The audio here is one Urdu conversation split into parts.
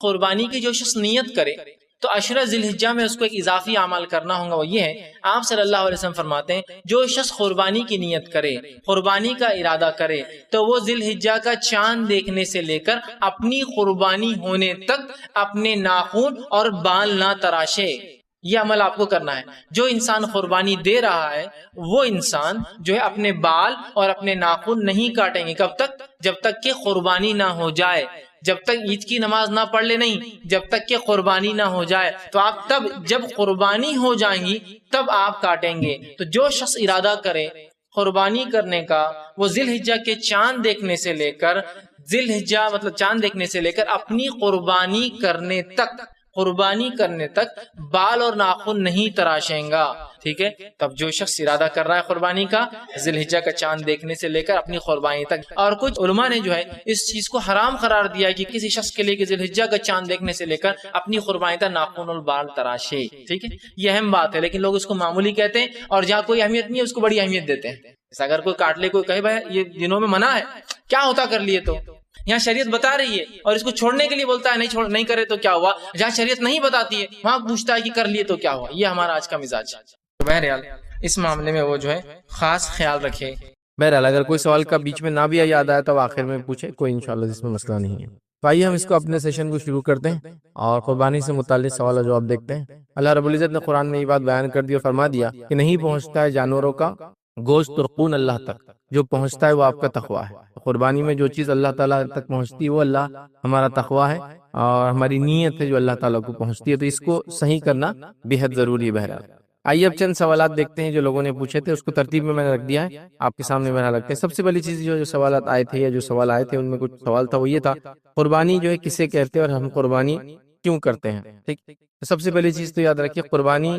قربانی کی جو شخص نیت کرے تو عشرہ ذی الحجہ میں اس کو ایک اضافی عمل کرنا ہوگا، وہ یہ ہے، آپ صلی اللہ علیہ وسلم فرماتے ہیں جو شخص قربانی کی نیت کرے، قربانی کا ارادہ کرے، تو وہ ذی الحجہ کا چاند دیکھنے سے لے کر اپنی قربانی ہونے تک اپنے ناخن اور بال نہ تراشے۔ یہ عمل آپ کو کرنا ہے۔ جو انسان قربانی دے رہا ہے وہ انسان جو ہے اپنے بال اور اپنے ناخن نہیں کاٹیں گے۔ کب تک؟ جب تک کہ قربانی نہ ہو جائے، جب تک عید کی نماز نہ پڑھ لے، نہیں، جب تک کہ قربانی نہ ہو جائے۔ تو آپ تب جب قربانی ہو جائیں گی تب آپ کاٹیں گے۔ تو جو شخص ارادہ کرے قربانی کرنے کا، وہ ذی الحجہ کے چاند دیکھنے سے لے کر ذی الحجہ مطلب چاند دیکھنے سے لے کر اپنی قربانی کرنے تک بال اور ناخن نہیں تراشیں گا، ٹھیک ہے؟ تب جو شخص ارادہ کر رہا ہے قربانی کا، ذی الحجہ کا چاند دیکھنے سے لے کر اپنی قربانی تک۔ اور کچھ علماء نے جو ہے اس چیز کو حرام قرار دیا کہ کسی شخص کے لیے کہ ذی الحجہ کا چاند دیکھنے سے لے کر اپنی قربانی تک ناخن اور بال تراشے، ٹھیک ہے؟ یہ اہم بات ہے، لیکن لوگ اس کو معمولی کہتے ہیں اور جہاں کوئی اہمیت نہیں ہے اس کو بڑی اہمیت دیتے ہیں۔ اگر کوئی کاٹ لے، کوئی کہے بھائی یہ دنوں میں منع ہے، کیا ہوتا کر لیے تو؟ یہاں شریعت بتا رہی ہے اور اس کو چھوڑنے کے لیے بولتا ہے نہیں کرے تو کیا ہوا؟ جہاں شریعت نہیں بتاتی ہے وہاں پوچھتا ہے کہ کر لیے تو کیا ہوا؟ یہ ہمارا آج کا مزاج ہے۔ تو بہرحال اس معاملے میں وہ جو ہے خاص خیال رکھے۔ بہرحال اگر کوئی سوال کا بیچ میں نہ بھی یاد آیا تو آخر میں پوچھے، کوئی انشاءاللہ اس میں مسئلہ نہیں ہے۔ تو آئیے ہم اس کو اپنے سیشن کو شروع کرتے ہیں اور قربانی سے متعلق سوال و جواب دیکھتے ہیں۔ اللہ رب العزت نے قرآن میں یہ بات بیان کر دی اور فرما دیا کہ نہیں پہنچتا ہے جانوروں کا گوشت اور خون اللہ تک، جو پہنچتا ہے وہ آپ کا تقویٰ ہے۔ قربانی میں جو چیز اللہ تعالیٰ تک پہنچتی ہے وہ اللہ ہمارا تقویٰ ہے اور ہماری نیت ہے جو اللہ تعالیٰ کو پہنچتی ہے، تو اس کو صحیح کرنا بے حد ضروری ہے۔ بہرحال آئیے اب چند سوالات دیکھتے ہیں جو لوگوں نے پوچھے تھے، اس کو ترتیب میں نے رکھ دیا ہے آپ کے سامنے بہرحال رکھتے ہیں۔ سب سے پہلی چیز جو سوالات آئے تھے یا جو سوال آئے تھے ان میں کچھ سوال تھا، وہ یہ تھا قربانی جو ہے کسے کہتے ہیں اور ہم قربانی کیوں کرتے ہیں، ٹھیک؟ سب سے پہلی چیز تو یاد رکھیے قربانی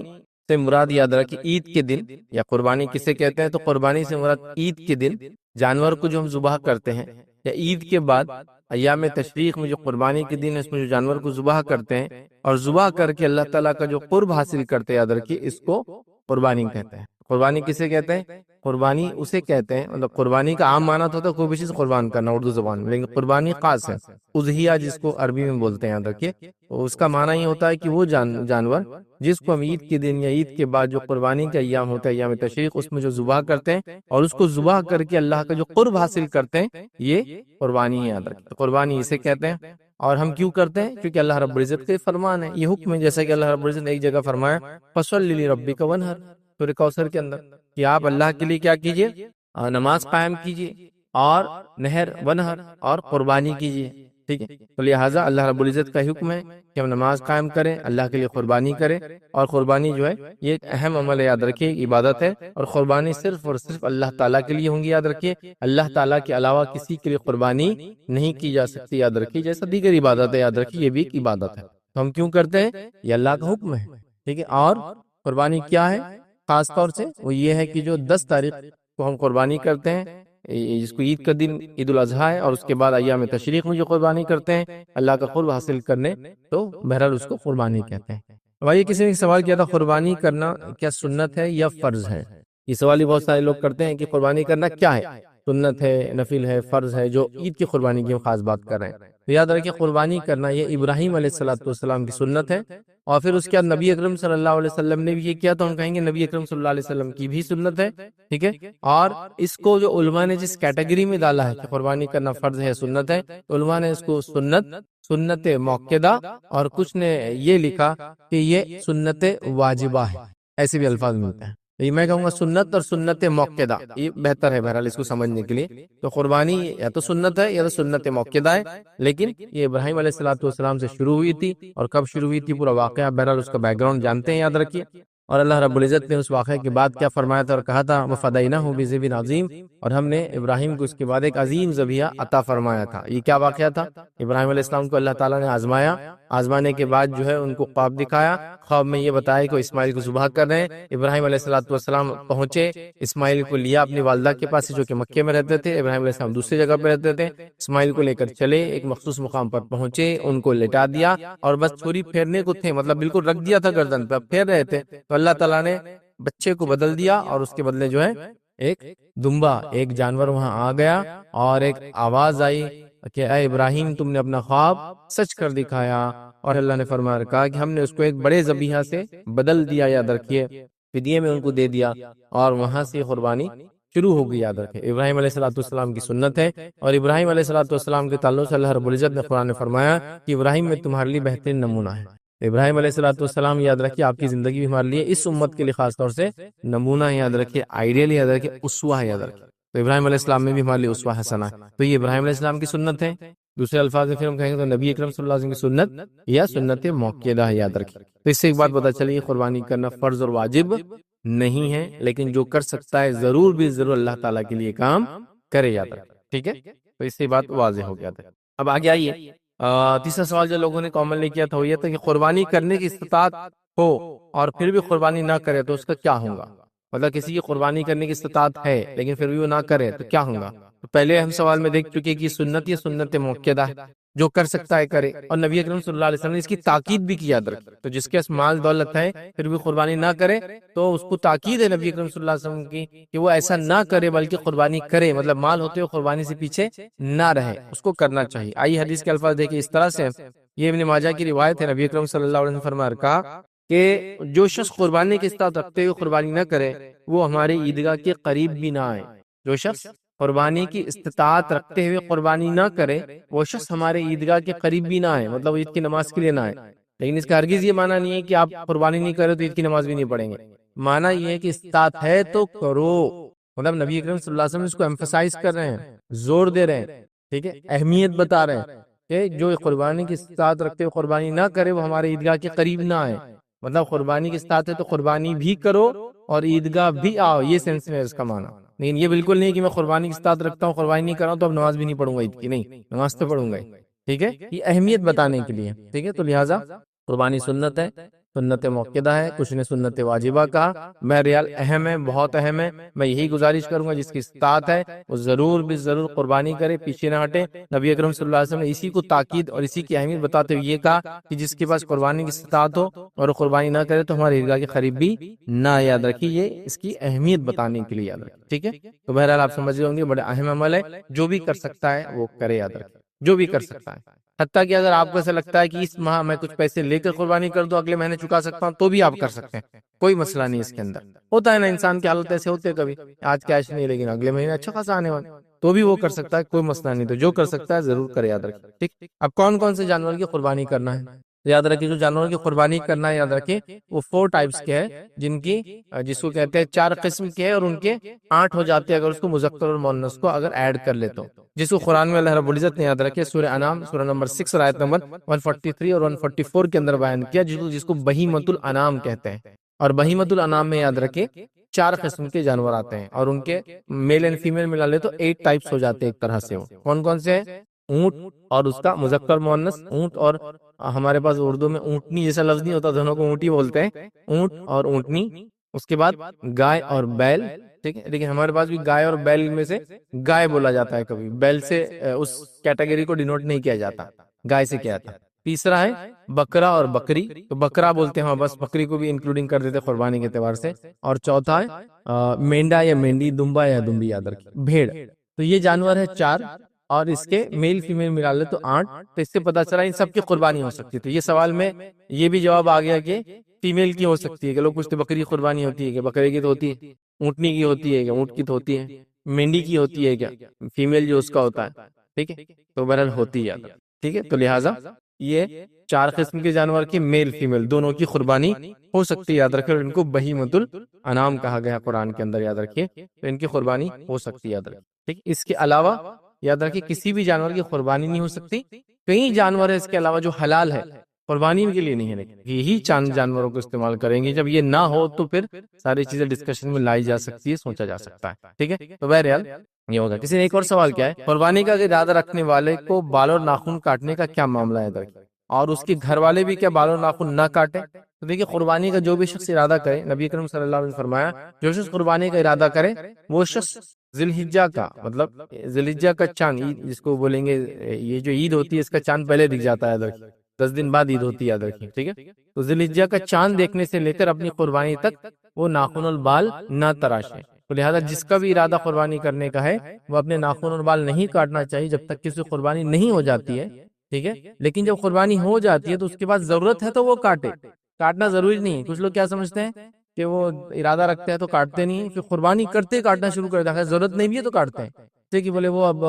سے مراد یاد رکھیے عید کے دن، یا قربانی کسے کہتے ہیں تو قربانی سے مراد عید کے دن جانور کو جو ہم ذبح کرتے ہیں، یا عید کے بعد ایام تشریق میں جو قربانی کے دن ہے اس میں جو جانور کو ذبح کرتے ہیں اور ذبح کر کے اللہ تعالیٰ کا جو قرب حاصل کرتے ہیں، یاد رکھیے اس کو قربانی کہتے ہیں۔ قربانی کسے کہتے ہیں؟ قربانی اسے کہتے ہیں، مطلب قربانی کا عام معنی تو ہوتا ہے کوئی بھی چیز قربان کرنا اردو زبان میں، لیکن قربانی خاص ہے، اضحیہ جس کو عربی میں بولتے ہیں، یاد رکھیے اس کا معنی یہ ہوتا ہے کہ وہ جانور جس کو ہم عید کے دن یا عید کے بعد جو قربانی کا ایام ہوتا ہے ایام تشریق، اس میں جو ذبح کرتے ہیں اور اس کو ذبح کر کے اللہ کا جو قرب حاصل کرتے ہیں، یہ قربانی ہے، یاد رکھیے۔ قربانی اسے کہتے ہیں۔ اور ہم کیوں کرتے ہیں؟ کیونکہ اللہ رب العزت کے فرمان ہے، یہ حکم ہے، جیسا کہ اللہ رب العزت نے ایک جگہ فرمایا فَصَلِّ لِرَبِّكَ وَانْحَرْ، سورہ کوثر کے اندر، کہ آپ اللہ کے لیے کیا کیجئے؟ نماز قائم کیجئے اور نہر ونہر اور قربانی کیجئے، ٹھیک ہے؟ تو لہٰذا اللہ رب العزت کا حکم ہے کہ ہم نماز قائم کریں، اللہ کے لیے قربانی کریں، اور قربانی جو ہے یہ ایک اہم عمل ہے، یاد رکھیے عبادت ہے، اور قربانی صرف اور صرف اللہ تعالیٰ کے لیے ہوں گی، یاد رکھیے اللہ تعالیٰ کے علاوہ کسی کے لیے قربانی نہیں کی جا سکتی، یاد رکھیے، جیسا دیگر عبادت ہے، یاد رکھیے یہ بھی ایک عبادت ہے۔ تو ہم کیوں کرتے ہیں؟ یہ اللہ کا حکم ہے، ٹھیک ہے؟ اور قربانی کیا ہے خاص طور سے؟ وہ یہ ہے کہ جو 10 تاریخ کو ہم قربانی کرتے ہیں، جس کو عید کا دن عید الاضحیٰ ہے، اور اس کے بعد ایام تشریق میں جو قربانی کرتے ہیں اللہ کا قرب حاصل کرنے، تو بہرحال اس کو قربانی کہتے ہیں۔ بھائی کسی نے سوال کیا تھا قربانی کرنا کیا سنت ہے یا فرض ہے؟ یہ سوال ہی بہت سارے لوگ کرتے ہیں کہ قربانی کرنا کیا ہے، سنت ہے، نفل ہے، فرض ہے، جو عید کی قربانی کی ہم خاص بات کر رہے ہیں۔ تو یاد رکھیں قربانی کرنا یہ ابراہیم علیہ السلام کی سنت ہے، اور پھر اس کے بعد نبی اکرم صلی اللہ علیہ وسلم نے بھی یہ کیا، تو ہم کہیں گے نبی اکرم صلی اللہ علیہ وسلم کی بھی سنت ہے، ٹھیک ہے؟ اور اس کو جو علماء نے جس کیٹیگری میں ڈالا ہے کہ قربانی کرنا فرض ہے، سنت ہے، تو علماء نے اس کو سنت موقدہ، اور کچھ نے یہ لکھا کہ یہ سنت واجبہ ہے، ایسے بھی الفاظ ملتے ہیں۔ یہ میں کہوں گا سنت اور سنت موقدہ یہ بہتر ہے بہرحال اس کو سمجھنے کے لیے۔ تو قربانی یا تو سنت ہے یا تو سنت موقدہ ہے، لیکن یہ ابراہیم علیہ السلام سے شروع ہوئی تھی، اور کب شروع ہوئی تھی پورا واقعہ بہرحال اس کا بیک گراؤنڈ جانتے ہیں، یاد رکھیے۔ اور اللہ رب العزت نے اس واقعے کے بعد کیا فرمایا تھا اور کہا تھا وَفَدَيْنَاهُ بِذِبْحٍ عَظِيمٍ، اور ہم نے ابراہیم کو اس کے بعد ایک عظیم ذبیحہ عطا فرمایا تھا۔ یہ کیا واقعہ تھا؟ ابراہیم علیہ السلام کو اللہ تعالیٰ نے آزمایا، آزمانے کے بعد جو ہے ان کو خواب دکھایا، خواب میں یہ بتایا کہ اسماعیل کو ذبح کر رہے ہیں۔ ابراہیم علیہ السلام پہنچے، اسماعیل کو لیا اپنی والدہ کے پاس جو کہ مکے میں رہتے تھے، ابراہیم علیہ السلام دوسری جگہ پہ رہتے تھے، اسماعیل کو لے کر چلے، ایک مخصوص مقام پر پہنچے، ان کو لٹا دیا، اور بس چھری پھیرنے کو تھے، مطلب بالکل رکھ دیا تھا گردن پہ، پھیر رہے تھے، تو اللہ تعالیٰ نے بچے کو بدل دیا، اور اس کے بدلے جو ہے ایک دمبا، ایک جانور وہاں آ گیا، اور ایک آواز آئی کہ اے ابراہیم تم نے اپنا خواب سچ کر دکھایا، اور اللہ نے فرمایا کہا کہ ہم نے اس کو ایک بڑے ذبیحہ سے بدل دیا، یاد رکھیے فدیے میں ان کو دے دیا، اور وہاں سے قربانی شروع ہو گئی، یاد رکھیں ابراہیم علیہ السلام کی سنت ہے۔ اور ابراہیم علیہ السلام کے تعلق سے اللہ رب العزت نے قرآن میں فرمایا کہ ابراہیم میں تمہارے لیے بہترین نمونہ ہے۔ ابراہیم علیہ السلام یاد رکھیے آپ کی زندگی بھی ہمارے لیے اس امت کے لیے خاص طور سے نمونہ ہے، یاد رکھیے آئیڈیل، یاد رکھیے اسوہ ہے، یاد رکھیے تو ابراہیم علیہ السلام میں بھی ہمارے لیے اسوہ حسنہ ہے، تو یہ ابراہیم علیہ السلام کی سنت ہے۔ دوسرے الفاظ میں پھر ہم کہیں گے تو نبی اکرم صلی اللہ علیہ وسلم کی سنت یا سنت موقعہ ہے، یاد رکھیے۔ تو اس سے ایک بات پتہ چلی، قربانی کرنا فرض اور واجب نہیں ہے، لیکن جو کر سکتا ہے ضرور بھی ضرور اللہ تعالیٰ کے لیے کام کرے، یاد رکھے، ٹھیک ہے۔ تو اس سے بات واضح ہو گیا تھا۔ اب آگے آئیے، تیسرا سوال جو لوگوں نے کامنلی کیا تھا وہ یہ تھا کہ قربانی کرنے کی استطاعت ہو اور پھر بھی قربانی نہ کرے تو اس کا کیا ہوگا؟ مطلب کسی کی قربانی کرنے کی استطاعت ہے لیکن پھر بھی وہ نہ کرے تو کیا ہوگا؟ تو پہلے ہم سوال میں دیکھ چکے کہ سنت یا سنت موقعہ ہے، جو کر سکتا ہے کرے، اور نبی اکرم صلی اللہ علیہ وسلم نے اس کی تاکید بھی کی، یاد رکھیں۔ تو جس کے پاس مال دولت ہے پھر بھی قربانی نہ کرے تو اس کو تاکید ہے نبی اکرم صلی اللہ علیہ وسلم کی کہ وہ ایسا نہ کرے بلکہ قربانی کرے، مطلب مال ہوتے ہوئے قربانی سے پیچھے نہ رہے، اس کو کرنا چاہیے۔ آئیے حدیث کے الفاظ دیکھیں اس طرح سے، یہ ابن ماجہ کی روایت ہے، نبی اکرم صلی اللہ علیہ وسلم فرمایا کہا کہ جو شخص قربانی کی استطاعت رکھتے ہوئے قربانی نہ کرے وہ ہمارے عیدگاہ کے قریب بھی نہ آئے۔ جو شخص قربانی کی استطاعت رکھتے ہوئے قربانی نہ کرے وہ شخص ہمارے عیدگاہ کے قریب بھی نہ آئے، مطلب عید کی نماز کے لیے نہ آئے۔ لیکن اس کا ہرگز یہ معنی نہیں ہے کہ آپ قربانی نہیں کرے تو عید کی نماز بھی نہیں پڑھیں گے، معنی یہ ہے کہ استطاعت ہے تو کرو، مطلب نبی اکرم صلی اللہ علیہ وسلم اس کو ایمفسائز کر رہے ہیں، زور دے رہے ہیں، ٹھیک ہے، اہمیت بتا رہے ہیں کہ جو قربانی کی استطاعت رکھتے ہوئے قربانی نہ کرے وہ ہمارے عیدگاہ کے قریب نہ آئے، مطلب قربانی کی استطاعت ہے تو قربانی بھی کرو اور عیدگاہ بھی آؤ، یہ سینس میں اس کا معنی۔ لیکن یہ بالکل نہیں کہ میں قربانی کی استطاعت رکھتا ہوں قربانی نہیں کر رہا ہوں تو اب نماز بھی نہیں پڑھوں گا عید کی، نہیں، نماز تو پڑھوں گا، ٹھیک ہے، یہ اہمیت بتانے کے لیے، ٹھیک ہے۔ تو لہٰذا قربانی سنت ہے، سنت موقعہ ہے، کچھ نے سنت واجبہ کہا، بہرحال اہم ہے، بہت اہم ہے۔ میں یہی گزارش کروں گا جس کی استطاعت ہے وہ ضرور بھی ضرور قربانی کرے، پیچھے نہ ہٹے۔ نبی اکرم صلی اللہ علیہ وسلم نے اسی کو تاکید اور اسی کی اہمیت بتاتے ہوئے یہ کہا کہ جس کے پاس قربانی کی استطاعت ہو اور قربانی نہ کرے تو ہمارے عیدگاہ کے قریب بھی نہ، یاد رکھیے، یہ اس کی اہمیت بتانے کے لیے، یاد رکھیے، ٹھیک ہے۔ تو بہرحال آپ سمجھ رہے ہوں گے بڑے اہم عمل ہے، جو بھی کر سکتا ہے وہ کرے، یاد رکھیے، جو بھی کر سکتا ہے۔ حتیٰ کہ اگر آپ کو ایسا لگتا ہے کہ اس ماہ میں کچھ پیسے لے کر قربانی کر دو، اگلے مہینے چکا سکتا ہوں، تو بھی آپ کر سکتے ہیں، کوئی مسئلہ نہیں اس کے اندر۔ ہوتا ہے نا انسان کی حالت ایسے ہوتے ہیں، کبھی آج کیش نہیں لیکن اگلے مہینے اچھا خاصا آنے والا، تو بھی وہ کر سکتا ہے، کوئی مسئلہ نہیں۔ تو جو کر سکتا ہے ضرور کرے، یاد رکھیں، ٹھیک۔ اب کون کون سے جانور کی قربانی کرنا ہے؟ یاد رکھیں جو جانوروں کی قربانی کرنا ہے، یاد رکھیں وہ 4 ٹائپس کے ہے، جس کو کہتے ہیں 4 قسم کے ہیں، اور ان کے 8 ہو جاتے ہیں اگر اس کو مذکر اور مؤنث کو اگر ایڈ کر لے تو، جس کو قرآن میں اللہ رب العزت نے، یاد رکھے، سورہ انعام سورہ نمبر 6 آیت نمبر 143 اور 144 کے اندر بیان کیا، جس کو بہیمۃ الانعام کہتے ہیں۔ اور بہیمۃ الانعام میں یاد رکھیں 4 قسم کے جانور آتے ہیں، اور ان کے میل اینڈ فیمیل ملا لے تو 8 ٹائپس ہو جاتے ہیں ایک طرح سے۔ وہ کون کون سے ہیں؟ اونٹ اور اس کا مذکر مؤنث اونٹ، اور ہمارے پاس اردو میں اونٹنی جیسا لفظ نہیں ہوتا، دونوں کو اونٹی بولتے ہیں، اونٹ اور اونٹنی۔ اس کے بعد گائے اور بیل، ٹھیک ہے، لیکن ہمارے پاس بھی گائے اور بیل میں سے گائے بولا جاتا ہے، کبھی بیل سے اس کیٹیگری کو ڈینوٹ نہیں کیا جاتا، گائے سے کیا جاتا۔ تیسرا ہے بکرا اور بکری، تو بکرا بولتے ہیں، بس بکری کو بھی انکلوڈنگ کر دیتے قربانی کے اعتبار سے۔ اور چوتھا ہے مینڈا یا مینڈی، دمبا یا دمبی، یاد رکھیں، بھیڑ۔ تو یہ جانور ہے 4، اور اس کے میل فیمیل ملا لے تو 8۔ تو اس سے پتہ چلا ان سب کی قربانی ہو سکتی ہے۔ تو یہ سوال میں یہ بھی جواب آ گیا کہ فیمیل کی ہو سکتی ہے، کہ لوگ پوچھتے بکری کی قربانی ہوتی ہے کہ بکرے کی تو ہوتی ہے، اونٹنی کی ہوتی ہے کہ اونٹ کی تو ہوتی ہے، مینڈی کی ہوتی ہے کیا، فیمیل جو اس کا ہوتا ہے، ٹھیک ہے، تو بہرحال ہوتی ہے، ٹھیک ہے۔ تو لہٰذا یہ 4 قسم کے جانور کی میل فیمیل دونوں کی قربانی ہو سکتی ہے، یاد رکھیں، اور ان کو بہیمۃ الانعام کہا گیا قرآن کے اندر، یاد رکھیے، تو ان کی قربانی ہو سکتی ہے، یاد رکھیں، ٹھیک۔ اس کے علاوہ یاد رکھیں کسی بھی جانور کی قربانی نہیں ہو سکتی۔ کئی جانور ہے اس کے علاوہ جو حلال ہے، قربانی کے لیے نہیں ہے، لیکن یہی چاند جانوروں کو استعمال کریں گے۔ جب یہ نہ ہو تو پھر ساری چیزیں ڈسکشن میں لائی جا سکتی ہے، سوچا جا سکتا ہے، ٹھیک ہے۔ تو بہرحال یہ ہوگا۔ کسی نے ایک اور سوال کیا ہے، قربانی کا ارادہ رکھنے والے کو بال اور ناخن کاٹنے کا کیا معاملہ ہے، اور اس کے گھر والے بھی کیا بال اور ناخن نہ کاٹے؟ تو دیکھیے قربانی کا جو بھی شخص ارادہ کرے، نبی اکرم صلی اللہ علیہ وسلم نے فرمایا جو شخص قربانی کا ارادہ کرے وہ شخص ذی الحجہ کا، مطلب ذی الحجہ کا چاند، عید جس کو بولیں گے، یہ جو عید ہوتی ہے اس کا چاند پہلے دکھ جاتا ہے، 10 دن بعد عید ہوتی ہے، یاد رکھیں، ٹھیک ہے۔ تو ذی الحجہ کا چاند دیکھنے سے لے کر اپنی قربانی تک وہ ناخن البال نہ تراشے، تو لہٰذا جس کا بھی ارادہ قربانی کرنے کا ہے وہ اپنے ناخن اور بال نہیں کاٹنا چاہیے جب تک کہ اسے قربانی نہیں ہو جاتی ہے، ٹھیک ہے؟ لیکن جب قربانی ہو جاتی ہے تو اس کے بعد ضرورت ہے تو وہ کاٹے، کاٹنا ضروری نہیں ہے۔ کچھ لوگ کیا سمجھتے ہیں کہ وہ ارادہ رکھتے ہیں تو کاٹتے نہیں ہیں، پھر قربانی کرتے کاٹنا شروع کر دیتے ہیں، ضرورت نہیں بھی ہے تو کاٹتے ہیں، جیسے کہ بولے وہ اب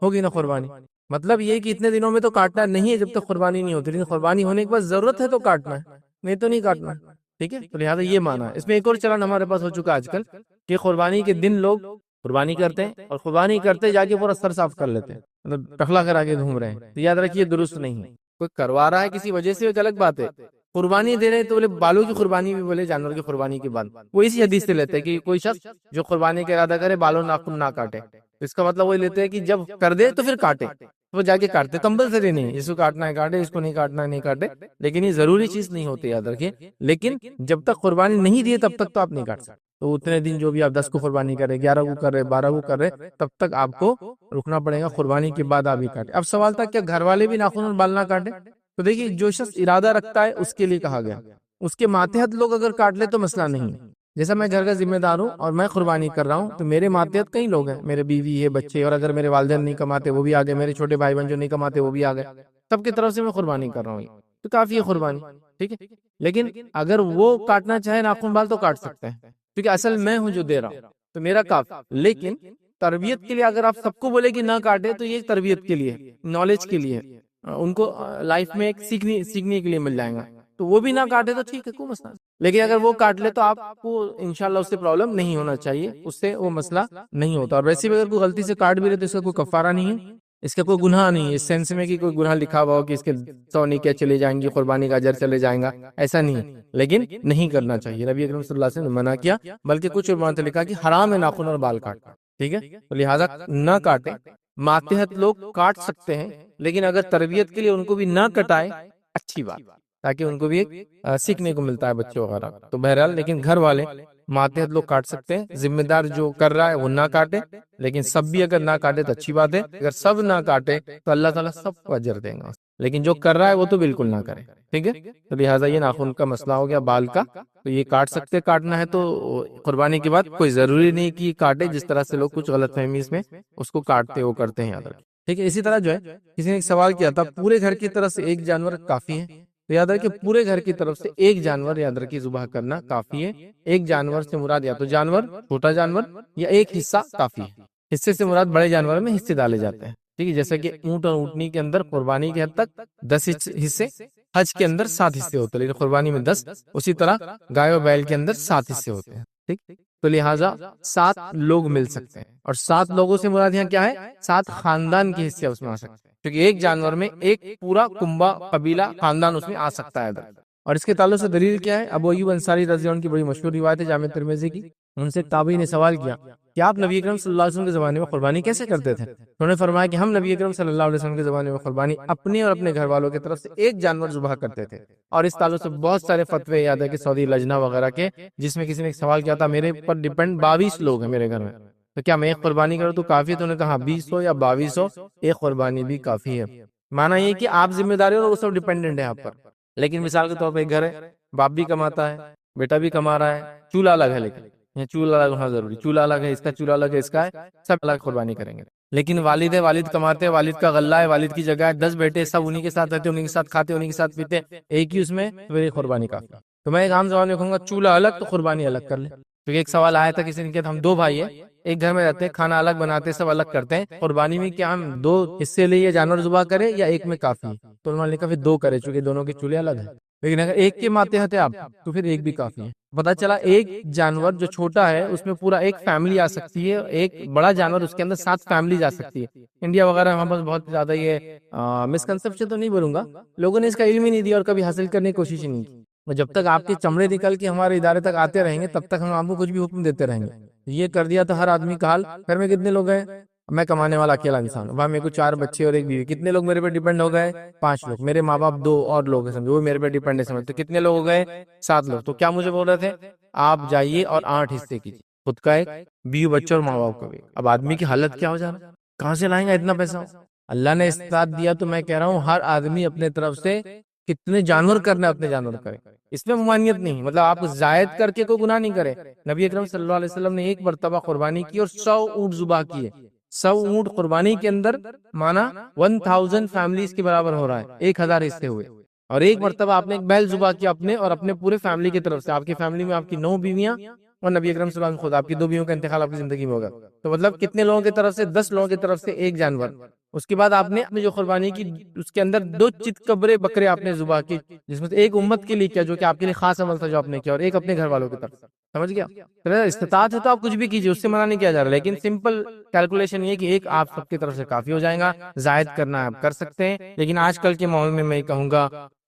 ہوگی نا قربانی، مطلب یہ کہ اتنے دنوں میں تو کاٹنا نہیں ہے جب تک قربانی نہیں ہوتی، لیکن قربانی ہونے کے بعد ضرورت ہے تو کاٹنا ہے، نہیں تو نہیں کاٹنا، ٹھیک ہے؟ تو لہٰذا یہ مانا ہے۔ اس میں ایک اور چلن ہمارے پاس ہو چکا آج کل کہ قربانی کے دن لوگ قربانی کرتے ہیں اور قربانی کرتے جا کے پورا سر صاف کر لیتے ہیں، مطلب ٹخلا کرا کے گھوم رہے ہیں، تو یاد رکھیے درست نہیں ہے۔ کوئی کروا رہا ہے کسی وجہ سے ایک الگ بات ہے، قربانی دے رہے ہیں تو بولے بالوں کی قربانی بھی بولے جانور کی قربانی کے بعد، وہ اسی حدیث سے لیتے ہیں کہ کوئی شخص جو قربانی کا ارادہ کرے بالوں ناخن نہ کاٹے، اس کا مطلب وہ لیتے ہیں کہ جب کر دے تو پھر کاٹے، وہ جا کے کاٹتے، کمپلسری نہیں ہے، جس کو کاٹنا ہے کاٹے، اس کو نہیں کاٹنا ہے نہیں کاٹے، لیکن یہ ضروری چیز نہیں ہوتی، یاد رکھیے۔ لیکن جب تک قربانی نہیں دی تب تک تو آپ نہیں کاٹ سکتے، تو اتنے دن جو بھی آپ 10 کو قربانی کرے، 11 کو کر رہے، 12 کو کر رہے، تب تک آپ کو رکنا پڑے گا، قربانی کے بعد آپ ہی کاٹے۔ اب سوال تھا کیا گھر والے بھی ناخن اور بال نہ کاٹے؟ تو دیکھیے جو شخص ارادہ رکھتا ہے اس کے لیے کہا گیا، اس کے ماتحت لوگ اگر کاٹ لے تو مسئلہ نہیں ہے۔ جیسا میں گھر کا ذمہ دار ہوں اور میں قربانی کر رہا ہوں تو میرے ماتحت کئی لوگ ہیں، میرے بیوی ہے، بچے، اور اگر میرے والدین نہیں کماتے وہ بھی آ گئے، میرے چھوٹے بھائی بہن جو نہیں کماتے وہ بھی آ گئے، سب کی طرف سے میں قربانی کر رہا ہوں، تو کافی ہے قربانی، ٹھیک ہے؟ لیکن اگر وہ کاٹنا چاہے ناخن بال تو کاٹ سکتے ہیں، کیونکہ اصل میں ہوں جو دے رہا ہوں تو میرا کافی۔ لیکن تربیت کے لیے اگر آپ سب کو بولے کہ نہ کاٹے تو یہ تربیت کے لیے، نالج کے لیے، ان کو لائف میں ایک سیکھنے کے لیے مل جائے گا، تو وہ بھی نہ کاٹے تو ٹھیک ہے، کوئی مسئلہ نہیں۔ لیکن اگر وہ کاٹ لے تو آپ کو انشاءاللہ اس سے پرابلم نہیں ہونا چاہیے، اس سے وہ مسئلہ نہیں ہوتا۔ اور ویسے بھی اگر کوئی غلطی سے کاٹ بھی رہے تو اس کا کوئی کفارہ نہیں ہے، اس کا کوئی گناہ نہیں ہے، اس سینس میں کہ کوئی گناہ لکھا ہوا ہو کہ اس کے 100 نیکیاں چلے جائیں گی، قربانی کا اجر چلے جائیں گا، ایسا نہیں ہے، لیکن نہیں کرنا چاہیے۔ نبی اکرم صلی اللہ علیہ وسلم نے منع کیا، بلکہ کچھ علماء نے لکھا کہ حرام ہے ناخن اور بال کاٹنا، ٹھیک ہے؟ تو لہٰذا نہ کاٹے، ماتحت لوگ کاٹ سکتے ہیں، لیکن اگر تربیت کے لیے ان کو بھی نہ کٹائے اچھی بات، تاکہ ان کو بھی ایک سیکھنے کو ملتا ہے بچوں وغیرہ۔ تو بہرحال لیکن گھر والے ماتحت لوگ کاٹ سکتے ہیں، ذمہ دار جو کر رہا ہے وہ نہ کاٹے، لیکن سب بھی اگر نہ کاٹے تو اچھی بات ہے، اگر سب نہ کاٹے تو اللہ تعالیٰ سب کو اجر دیں گا، لیکن جو کر رہا ہے وہ تو بالکل نہ کرے، ٹھیک ہے؟ تو لہٰذا یہ ناخن کا مسئلہ ہو گیا، بال کا، تو یہ کاٹ سکتے، کاٹنا ہے تو قربانی کے بعد، کوئی ضروری نہیں کہ کاٹے، جس طرح سے لوگ کچھ غلط فہمی اس میں اس کو کاٹتے وہ کرتے ہیں، یاد رکھیں، ٹھیک ہے؟ اسی طرح جو ہے کسی نے ایک سوال کیا تھا پورے گھر کی طرف سے ایک جانور کافی ہے، تو یاد رکھیں پورے گھر کی طرف سے ایک جانور یاد رکھیں ذبح کرنا کافی ہے۔ ایک جانور سے مراد یا تو جانور، چھوٹا جانور، یا ایک حصہ کافی ہے۔ حصے سے مراد بڑے جانور میں حصے ڈالے جاتے ہیں، ٹھیک ہے؟ جیسے کہ اونٹ اور اونٹنی کے اندر قربانی کے حد تک 10 حصے، حج کے اندر 7 حصے ہوتے ہیں، لیکن قربانی میں 10، اسی طرح گائے و بیل کے اندر 7 حصے ہوتے ہیں، ٹھیک؟ تو لہٰذا 7 لوگ مل سکتے ہیں، اور 7 لوگوں سے مراد یہاں کیا ہے؟ 7 خاندان کے حصے اس میں آ سکتے ہیں، کیونکہ ایک جانور میں ایک پورا کنبہ، قبیلہ، خاندان اس میں آ سکتا ہے۔ اور اس کے تعلق سے دلیل کیا ہے؟ ابو ایوب انصاری رضی اللہ عنہ کی بڑی مشہور روایت ہے جامع ترمذی کی، ان سے تابعی نے سوال کیا کہ آپ نبی اکرم صلی اللہ علیہ وسلم کے زمانے میں قربانی کیسے کرتے تھے؟ انہوں نے فرمایا کہ ہم نبی اکرم صلی اللہ علیہ وسلم کے زمانے میں قربانی اپنے اور اپنے گھر والوں کی طرف سے ایک جانور ذبح کرتے تھے، اور اس تعلق سے بہت سارے فتوے یاد ہے کہ سعودی لجنہ وغیرہ کے، جس میں کسی نے ایک سوال کیا تھا میرے پر ڈیپینڈ 22 لوگ ہیں میرے گھر میں، تو کیا میں ایک قربانی کروں تو کافی ہے؟ تو انہوں نے کہا 20 ہو یا 22 ہو، ایک قربانی بھی کافی ہے۔ مانا یہ کہ آپ ذمہ داری ہو اور وہ سب ڈیپینڈنٹ ہے آپ پر، لیکن مثال کے طور پہ ایک گھر ہے، باپ بھی کماتا ہے، بیٹا بھی کما رہا ہے، چولہا الگ ہے، لیکن یہ چولہا الگ ہونا ضروری، چولہا الگ ہے، اس کا چولہا الگ ہے، اس کا ہے، سب الگ قربانی کریں گے۔ لیکن والد ہے، والد کماتے ہیں، والد کا غلہ ہے، والد کی جگہ ہے، 10 بیٹے، سب انہی کے ساتھ رہتے، انہی کے ساتھ کھاتے، انہی کے ساتھ پیتے، ایک ہی اس میں، تو میری قربانی کافی۔ تو میں ایک عام زبان میں کہوں گا چولہا الگ تو قربانی الگ کر لے، کیونکہ ایک سوال آیا تھا کسی نے کہا ہم 2 بھائی ہیں، ایک گھر میں رہتے ہیں، کھانا الگ بناتے ہیں، سب الگ کرتے ہیں، قربانی میں کیا ہم 2 حصے لے جانور ذبح کریں یا ایک میں کافی ہے؟ تو انہوں نے کہا پھر 2 کرے، چونکہ دونوں کے چولہے الگ ہیں، لیکن اگر ایک کے ماتحت ہے آپ تو پھر ایک بھی کافی ہے۔ پتا چلا ایک جانور جو چھوٹا ہے اس میں پورا ایک فیملی آ سکتی ہے، ایک بڑا جانور اس کے اندر 7 فیملیز آ سکتی ہے۔ انڈیا وغیرہ ہمارے پاس بہت زیادہ یہ مسکنسپشن تو نہیں بولوں گا، لوگوں نے اس کا علم ہی نہیں دیا اور کبھی حاصل کرنے کی کوشش ہی نہیں کی۔ جب تک آپ کے چمڑے نکل کے ہمارے ادارے تک آتے رہیں گے تب تک ہم آپ کو کچھ بھی حکم دیتے رہیں گے۔ یہ کر دیا تو ہر آدمی کا حال، گھر میں کتنے لوگ ہیں؟ میں کمانے والا اکیلا انسان ہوں، وہاں میرے کو 4 بچے اور ایک بیوی، کتنے لوگ میرے پہ ڈیپینڈ ہو گئے؟ 5 لوگ، میرے ماں باپ 2 اور لوگ ہیں سمجھو، وہ میرے پہ ڈیپینڈ ہے سمجھو، تو کتنے لوگ ہو گئے؟ 7 لوگ۔ تو کیا مجھے بول رہے تھے آپ جائیے اور 8 حصے کیجیے، خود کا ایک، بیوی بچوں اور ماں باپ کا بھی۔ اب آدمی کی حالت کیا ہو جا رہا ہے، کہاں سے لائیں گا اتنا پیسہ؟ اللہ نے استطاعت دیا تو میں کہہ رہا ہوں ہر آدمی اپنے طرف سے کتنے جانور کرنا ہے اپنے جانور کریں، اس میں ممانعت نہیں، مطلب آپ زائد کر کے کوئی گناہ نہیں کرے۔ نبی اکرم صلی اللہ علیہ وسلم نے ایک مرتبہ قربانی کی اور 100 اونٹ ذبح کیے، 100 اونٹ قربانی کے اندر مانا 1000 فیملیز کے برابر ہو رہا ہے، 1000 حصے ہوئے۔ اور ایک مرتبہ آپ نے ایک بیل ذبح کیا اپنے اور اپنے پورے فیملی کی طرف سے، آپ کی فیملی میں آپ کی 9 بیویاں اور نبی اکرم صلی اللہ علیہ وسلم خود، آپ کی 2 بیویوں کا انتقال آپ کی زندگی میں ہوگا، تو مطلب کتنے لوگوں کی طرف سے؟ 10 لوگوں کی طرف سے ایک جانور۔ اس کے بعد آپ نے اپنی جو قربانی کی اس کے اندر 2 چتکبرے بکرے آپ نے ذبح کی، جس میں سے ایک امت کے لیے کیا جو کہ آپ کے لیے خاص عمل تھا جو آپ نے کیا، اور ایک اپنے گھر والوں کی طرف سے۔ سمجھ گیا؟ استطاعت ہے تو آپ کچھ بھی کیجیے، اس سے منع نہیں کیا جا رہا، لیکن سمپل کیلکولیشن یہ کہ ایک آپ سب کی طرف سے کافی ہو جائے گا، زائد کرنا آپ کر سکتے ہیں، لیکن آج کل کے ماحول میں میں کہوں گا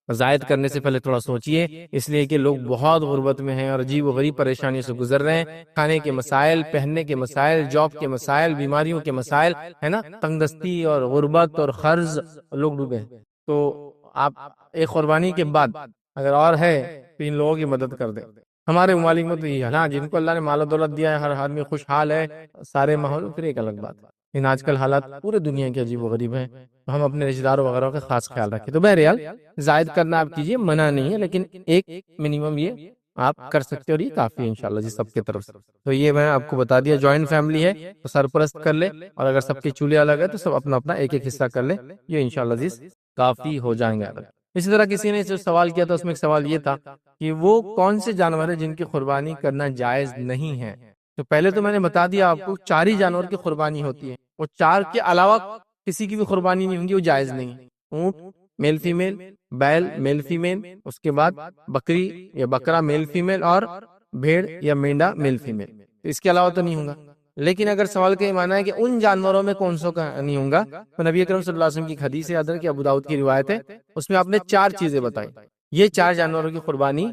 زائد کرنے سے پہلے تھوڑا سوچئے، اس لیے کہ لوگ بہت غربت میں ہیں اور عجیب و غریب پریشانیوں سے گزر رہے ہیں، کھانے کے مسائل، پہننے کے مسائل، جاب کے مسائل، بیماریوں کے مسائل ہے نا، تنگ دستی اور غربت اور قرض، لوگ ڈوبے ہیں۔ تو آپ ایک قربانی کے بعد اگر اور ہے تو ان لوگوں کی مدد کر دیں۔ ہمارے ممالک میں تو یہ ہے نا، جن کو اللہ نے مال و دولت دیا ہے، ہر آدمی خوشحال ہے، سارے ماحول، پھر ایک الگ بات ہے، لیکن آج کل حالات پورے دنیا کے عجیب و غریب ہیں، تو ہم اپنے رشتہ داروں وغیرہ کا خاص خیال رکھیں۔ تو بہرحال زائد کرنا آپ کیجئے، منع نہیں ہے، لیکن ایک منیمم یہ آپ کر سکتے ہیں، اور یہ کافی ہے انشاءاللہ جی سب کی طرف سے۔ تو یہ میں آپ کو بتا دیا، جوائنٹ فیملی ہے تو سرپرست کر لے، اور اگر سب کے چولہے الگ ہے تو سب اپنا اپنا ایک ایک حصہ کر لے، یہ انشاءاللہ جی کافی ہو جائیں گے الگ۔ اسی طرح کسی نے جو سوال کیا تھا، اس میں ایک سوال یہ تھا کہ وہ کون سے جانور ہیں جن کی قربانی کرنا جائز نہیں ہے؟ تو پہلے تو میں نے بتا دیا آپ کو، 4 ہی جانور کی قربانی ہوتی ہے، وہ 4 کے علاوہ کسی کی بھی قربانی نہیں ہوگی، وہ جائز نہیں ہے۔ اونٹ میل فیمیل، بیل میل فیمیل، اس کے بعد بکری یا بکرا میل فیمیل، اور بھیڑ یا مینڈا میل فیمیل، اس کے علاوہ تو نہیں ہوگا۔ لیکن اگر سوال کا یہ معنی ہے کہ ان جانوروں میں کون سو کا نہیں ہوگا، تو نبی اکرم صلی اللہ علیہ وسلم کی حدیث یاد ہے کہ ابو داؤد کی روایت ہے، اس میں آپ نے 4 چیزیں بتائی، یہ 4 جانوروں کی قربانی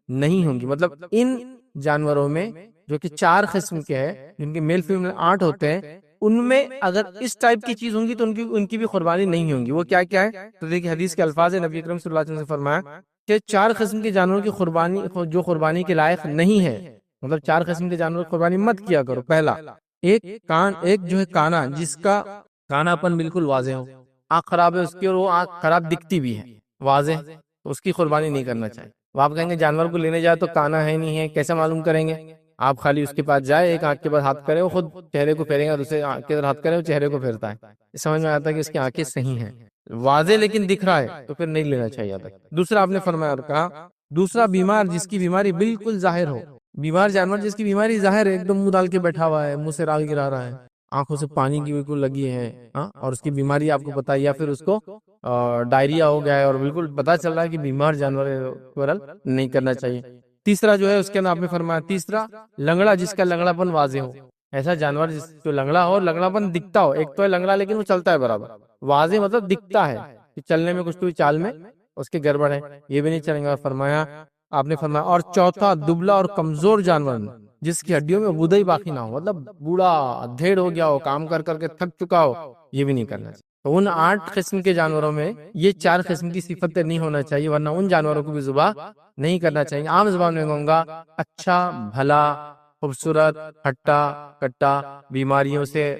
نہیں ہوگی۔ مطلب ان جانوروں میں جو کہ 4 قسم کے ہیں، جن کے میل فیمیل 8 ہوتے ہیں، ان میں اگر اس ٹائپ کی چیز ہوں گی تو ان کی بھی قربانی نہیں ہوگی۔ وہ کیا کیا ہے؟ تو دیکھیں حدیث کے الفاظ ہے، نبی اکرم صلی اللہ علیہ وسلم نے فرمایا کہ 4 قسم کے جانوروں کی قربانی جو قربانی کے لائق نہیں ہے، مطلب 4 قسم کے جانوروں کی قربانی مت کیا کرو۔ پہلا، ایک جو ہے کانا، جس کا کانا پن بالکل واضح ہو، آنکھ خراب ہے اس کی اور وہ آنکھ خراب دکھتی بھی ہے واضح، تو اس کی قربانی نہیں کرنا چاہیے۔ وہ آپ کہیں گے جانور کو لینے جائے تو کانا ہے نہیں ہے، کیسے معلوم کریں گے؟ آپ خالی اس کے پاس جائے، ایک آنکھ کے بعد ہاتھ کرے، وہ خود چہرے کو پھیرے گا، دوسرے آنکھ کے ہاتھ کرے، وہ چہرے کو پھیرتا ہے، سمجھ میں آتا ہے کہ اس کی آنکھیں صحیح ہیں، واضح لیکن دکھ رہا ہے تو پھر نہیں لینا چاہیے۔ دوسرا آپ نے فرمایا اور کہا، دوسرا بیمار جس کی بیماری بالکل ظاہر ہو، بیمار جانور جس کی بیماری ظاہر ہے، ایک دم منہ ڈال کے بیٹھا ہوا ہے، منہ سے راگ گرا رہا ہے، آنکھوں سے پانی کی بالکل لگی ہے، اور اس کی بیماری آپ کو پتہ ہے، یا پھر اس کو ڈائریا ہو گیا ہے اور بالکل پتہ چل رہا ہے کہ بیمار جانور ہے، نہیں کرنا چاہیے۔ تیسرا جو ہے اس کے اندر آپ نے فرمایا، تیسرا لنگڑا جس کا لنگڑا پن واضح ہو، ایسا جانور جس جو لنگڑا ہو، لنگڑا پن دکھتا ہو، ایک تو ہے لنگڑا لیکن وہ چلتا ہے برابر، واضح مطلب دکھتا ہے کہ چلنے میں کچھ تو چال میں اس کے گڑبڑ ہے، یہ بھی نہیں چلیں گا۔ فرمایا آپ نے فرمایا، اور چوتھا دبلا اور کمزور جانور جس کی ہڈیوں میں غدہ ہی باقی نہ ہو، مطلب بوڑھا ادھیڑ ہو گیا ہو، کام کر کر کے تھک چکا ہو، یہ بھی نہیں کرنا چاہیے۔ تو ان 8 قسم کے جانوروں میں یہ 4 قسم کی صفتیں نہیں ہونا چاہیے، ورنہ ان جانوروں کو بھی ذبح نہیں کرنا چاہیے۔ عام زبان میں کہوں گا، اچھا بھلا خوبصورت ہٹا کٹا، بیماریوں سے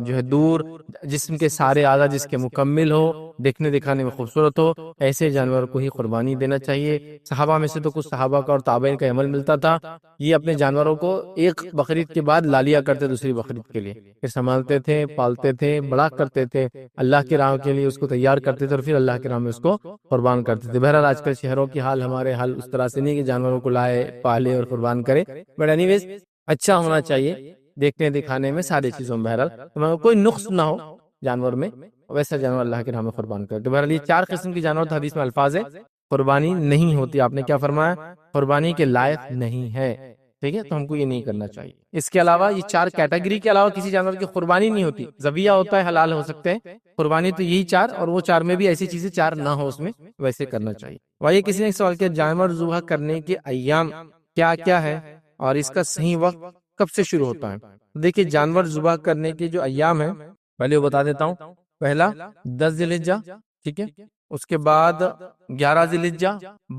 جو ہے دور، جسم کے سارے اعضاء جس کے مکمل ہو، دیکھنے دکھانے میں خوبصورت ہو، ایسے جانور کو ہی قربانی دینا چاہیے۔ صحابہ میں سے تو کچھ صحابہ کا اور تابعین کا عمل ملتا تھا، یہ اپنے جانوروں کو ایک بقرعید کے بعد لا لیا کرتے دوسری بقرعید کے لیے، پھر سنبھالتے تھے، پالتے تھے، بڑا کرتے تھے، اللہ کی راہ کے لیے اس کو تیار کرتے تھے، اور پھر اللہ کی راہ میں اس کو قربان کرتے تھے۔ بہرحال آج کل شہروں کی حال ہمارے حال اس طرح سے نہیں کہ جانوروں کو لائے، پالے اور قربان کرے، بٹ اینی ویز اچھا ہونا چاہیے دیکھنے دکھانے میں، ساری چیزوں میں، بہرحال کوئی نقص نہ ہو جانور میں، ویسا جانور اللہ کے راہ میں قربان کرے۔ تو بہرحال یہ 4 قسم کی جانور حدیث میں الفاظ ہے، قربانی نہیں ہوتی۔ آپ نے کیا فرمایا؟ قربانی کے لائق نہیں ہے، ٹھیک ہے، تو ہم کو یہ نہیں کرنا چاہیے۔ اس کے علاوہ یہ 4 کیٹیگری کے علاوہ کسی جانور کی قربانی نہیں ہوتی، ذبیحہ ہوتا ہے، حلال ہو سکتے ہیں، قربانی تو یہی 4، اور وہ 4 میں بھی ایسی چیزیں 4 نہ ہو اس میں، ویسے کرنا چاہیے۔ وہی کسی نے سوال کیا، جانور ذبح کرنے کے ایام کیا کیا ہے اور اس کا صحیح وقت کب سے شروع ہوتا ہے؟ دیکھیے جانور ذبح کرنے کے جو ایام ہیں پہلے وہ بتا دیتا ہوں۔ پہلا 10 ذی الحجہ، ٹھیک ہے، اس کے بعد 11 ذی الحجہ،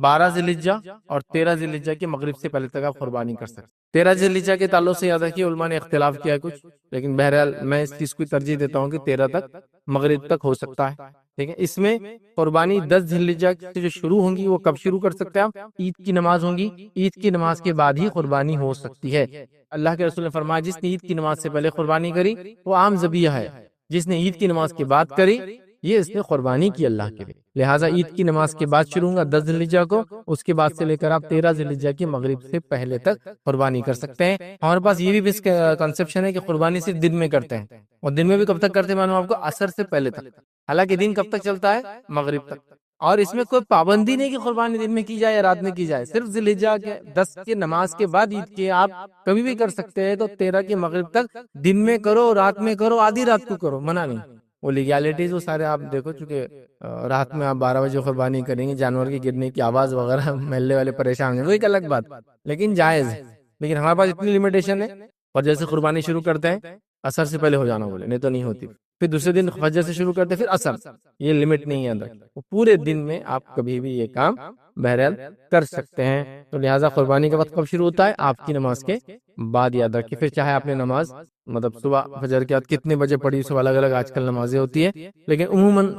12 ذی الحجہ اور 13 ذی الحجہ کے مغرب سے پہلے تک آپ قربانی کر سکتے ہیں۔ 13 ذی الحجہ کے تعلق سے یاد رکھیے علماء نے اختلاف کیا ہے کچھ، لیکن بہرحال میں اس چیز کو ترجیح دیتا ہوں کہ 13 تک مغرب تک ہو سکتا ہے، ٹھیک ہے، اس میں قربانی 10 ذی الحجہ سے جو شروع ہوں گی وہ کب شروع کر سکتے ہیں آپ؟ عید کی نماز ہوں گی، عید کی نماز کے بعد ہی قربانی ہو سکتی ہے۔ اللہ کے رسول نے فرمایا جس نے عید کی نماز سے پہلے قربانی کری وہ عام ذبیحہ ہے، جس نے عید کی نماز کے بعد کری یہ اس نے قربانی کی اللہ کے لیے۔ لہٰذا عید کی نماز کے بعد شروع ہوگا 10 ذی الحجہ کو، اس کے بعد سے لے کر آپ 13 ذی الحجہ کی مغرب سے پہلے تک قربانی کر سکتے ہیں۔ ہمارے پاس یہ بھی کنسپشن ہے کہ قربانی صرف دن میں کرتے ہیں، اور دن میں بھی کب تک کرتے ہیں معلوم آپ کو؟ عصر سے پہلے تک۔ حالانکہ دن کب تک چلتا ہے؟ مغرب تک۔ اور اس میں کوئی پابندی نہیں کہ قربانی دن میں کی جائے یا رات میں کی جائے، صرف ذی الحجہ کے 10 کی نماز کے بعد عید کے آپ کبھی بھی کر سکتے ہیں۔ تو 13 کے مغرب تک دن میں کرو، رات میں کرو، آدھی رات کو کرو، منع نہیں۔ وہ لیگیلٹیز وہ سارے آپ دیکھو، چونکہ رات میں آپ 12 بجے قربانی کریں گے، جانور کی گرنے کی آواز وغیرہ محلے والے پریشان ہیں، وہ ایک الگ بات، لیکن جائز ہے۔ لیکن ہمارے پاس اتنی لمیٹیشن ہے، اور جیسے قربانی شروع کرتے ہیں عصر سے پہلے ہو جانا بولے، نہیں تو نہیں ہوتی۔ پھر دوسرے دن فجر سے شروع کرتے ہیں، پھر عصر، یہ لمٹ نہیں ہے اندر، وہ پورے دن میں آپ کبھی بھی یہ کام بہرحال کر سکتے ہیں۔ تو لہٰذا قربانی کا وقت کب شروع ہوتا ہے؟ آپ کی نماز کے بعد یاد رکھیے۔ پھر چاہے آپ نے نماز مطلب صبح فجر کے بعد کتنے بجے پڑھی، سب الگ الگ آج کل نمازیں ہوتی ہیں، لیکن عموماً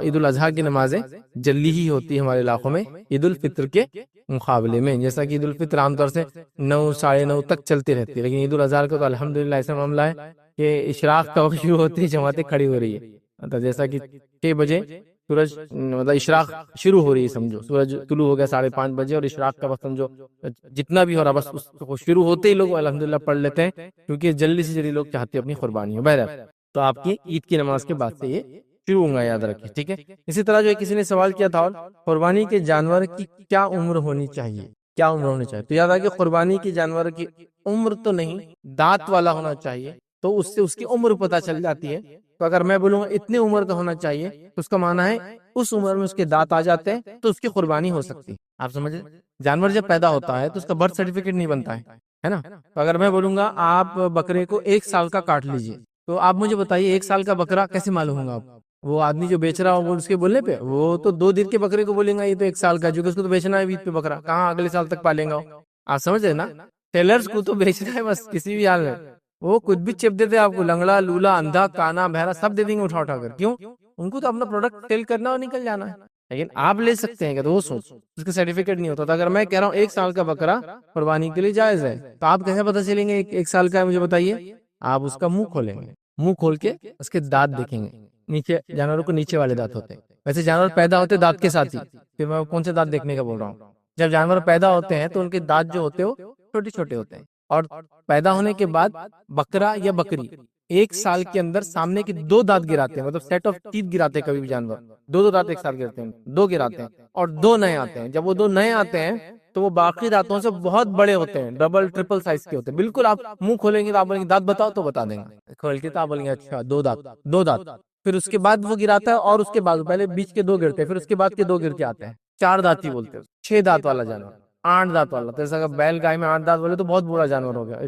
عید الاضحیٰ کی نمازیں جلدی ہی ہوتی ہے ہمارے علاقوں میں عید الفطر کے مقابلے میں۔ جیسا کہ عید الفطر عام طور سے 9 ساڑھے 9 تک چلتی رہتی ہے، لیکن عید الاضحیٰ کا تو الحمدللہ ایسا معاملہ ہے کہ اشراق کا وقت شروع ہوتی ہے، جماعتیں کھڑی ہو رہی ہے، تو جیسا کہ 6 بجے سورج مطلب اشراق شروع ہو رہی ہے، سمجھو سورج طلوع ہو گیا 5:30 بجے، اور اشراق کا وقت سمجھو جتنا بھی ہو رہا بس اس کو شروع ہوتے ہی لوگ الحمدللہ پڑھ لیتے ہیں، کیونکہ جلدی سے جلدی لوگ چاہتے ہیں اپنی قربانی ہو۔ بہرحال تو آپ کی عید کی نماز کے بعد سے یہ شروع ہوگا، یاد رکھیے، ٹھیک ہے۔ اسی طرح جو کسی نے سوال کیا تھا، قربانی کے جانور کی کیا عمر ہونی چاہیے، کیا عمر ہونی چاہیے؟ تو یاد رکھیے قربانی کے جانور کی عمر تو نہیں، دانت والا ہونا چاہیے، تو اس سے اس کی عمر پتہ چل جاتی ہے۔ تو اگر میں بولوں اتنی عمر کا ہونا چاہیے تو اس کا معنی ہے اس عمر میں اس کے دانت آ جاتے ہیں تو اس کی قربانی ہو سکتی ہے۔ آپ سمجھے؟ جانور جب پیدا ہوتا ہے تو اس کا برتھ سرٹیفکیٹ نہیں بنتا ہے نا؟ تو اگر میں بولوں گا آپ بکرے کو 1 سال کا کاٹ لیجئے، تو آپ مجھے بتائیے 1 سال کا بکرا کیسے معلوم ہوگا آپ؟ وہ آدمی جو بیچ رہا ہو اس کے بولنے پہ، وہ تو 2 دن کے بکرے کو بولیں گا یہ تو 1 سال کا، جو کہ اس کو تو بیچنا ہے عید پہ بکرا، کہاں اگلے سال تک پالیں گا؟ آپ سمجھ رہے نا؟ ٹیلرز کو تو بیچنا ہے بس کسی بھی حال میں، وہ کچھ بھی چپ دیتے آپ کو، لنگڑا لولا اندھا کانا بہرا سب دے دیں گے اٹھا کر۔ کیوں؟ ان کو تو اپنا پروڈکٹ سیل کرنا اور نکل جانا ہے، لیکن آپ لے سکتے ہیں کہ تو وہ سوچ اس کا سرٹیفکیٹ نہیں ہوتا۔ تو اگر میں کہہ رہا ہوں 1 سال کا بکرا قربانی کے لیے جائز ہے، تو آپ کیسے پتہ چلیں گے 1 سال کا ہے؟ مجھے بتائیے۔ آپ اس کا منہ کھولیں گے، منہ کھول کے اس کے دانت دیکھیں گے، نیچے جانوروں کو نیچے والے دانت ہوتے ہیں، ویسے جانور پیدا ہوتے دانت کے ساتھ ہی۔ پھر میں کون سے دانت دیکھنے کا بول رہا ہوں؟ جب جانور پیدا ہوتے ہیں تو ان کے دانت جو ہوتے ہیں وہ چھوٹے چھوٹے ہوتے ہیں، اور پیدا ہونے کے بعد بکرا یا بکری 1 سال کے اندر سامنے کے 2 دانت گراتے ہیں، مطلب سیٹ آف ٹیتھ گراتے ہیں، کبھی بھی جانور 2 دانت ایک ساتھ گرتے ہیں، 2 گراتے ہیں، اور 2 نئے آتے ہیں۔ جب وہ 2 نئے آتے ہیں تو وہ باقی دانتوں سے بہت بڑے ہوتے ہیں، ڈبل ٹرپل سائز کے ہوتے ہیں، بالکل آپ منہ کھولیں گے تو آپ بولیں گے دانت بتاؤ تو بتا دیں گے، کھول کے تو آپ بولیں گے اچھا 2 دانت۔ پھر اس کے بعد وہ گراتا ہے، اور اس کے بعد پہلے بیچ کے 2 گرتے ہیں، پھر اس کے بعد کے 2 گر کے آتے ہیں، 4 دانتی بولتے ہیں، 6 دانت والا جانور، 8 دانت والا۔ تو ایسا بیل گائے میں 8 دانت بولے تو بہت بڑا جانور ہو گیا،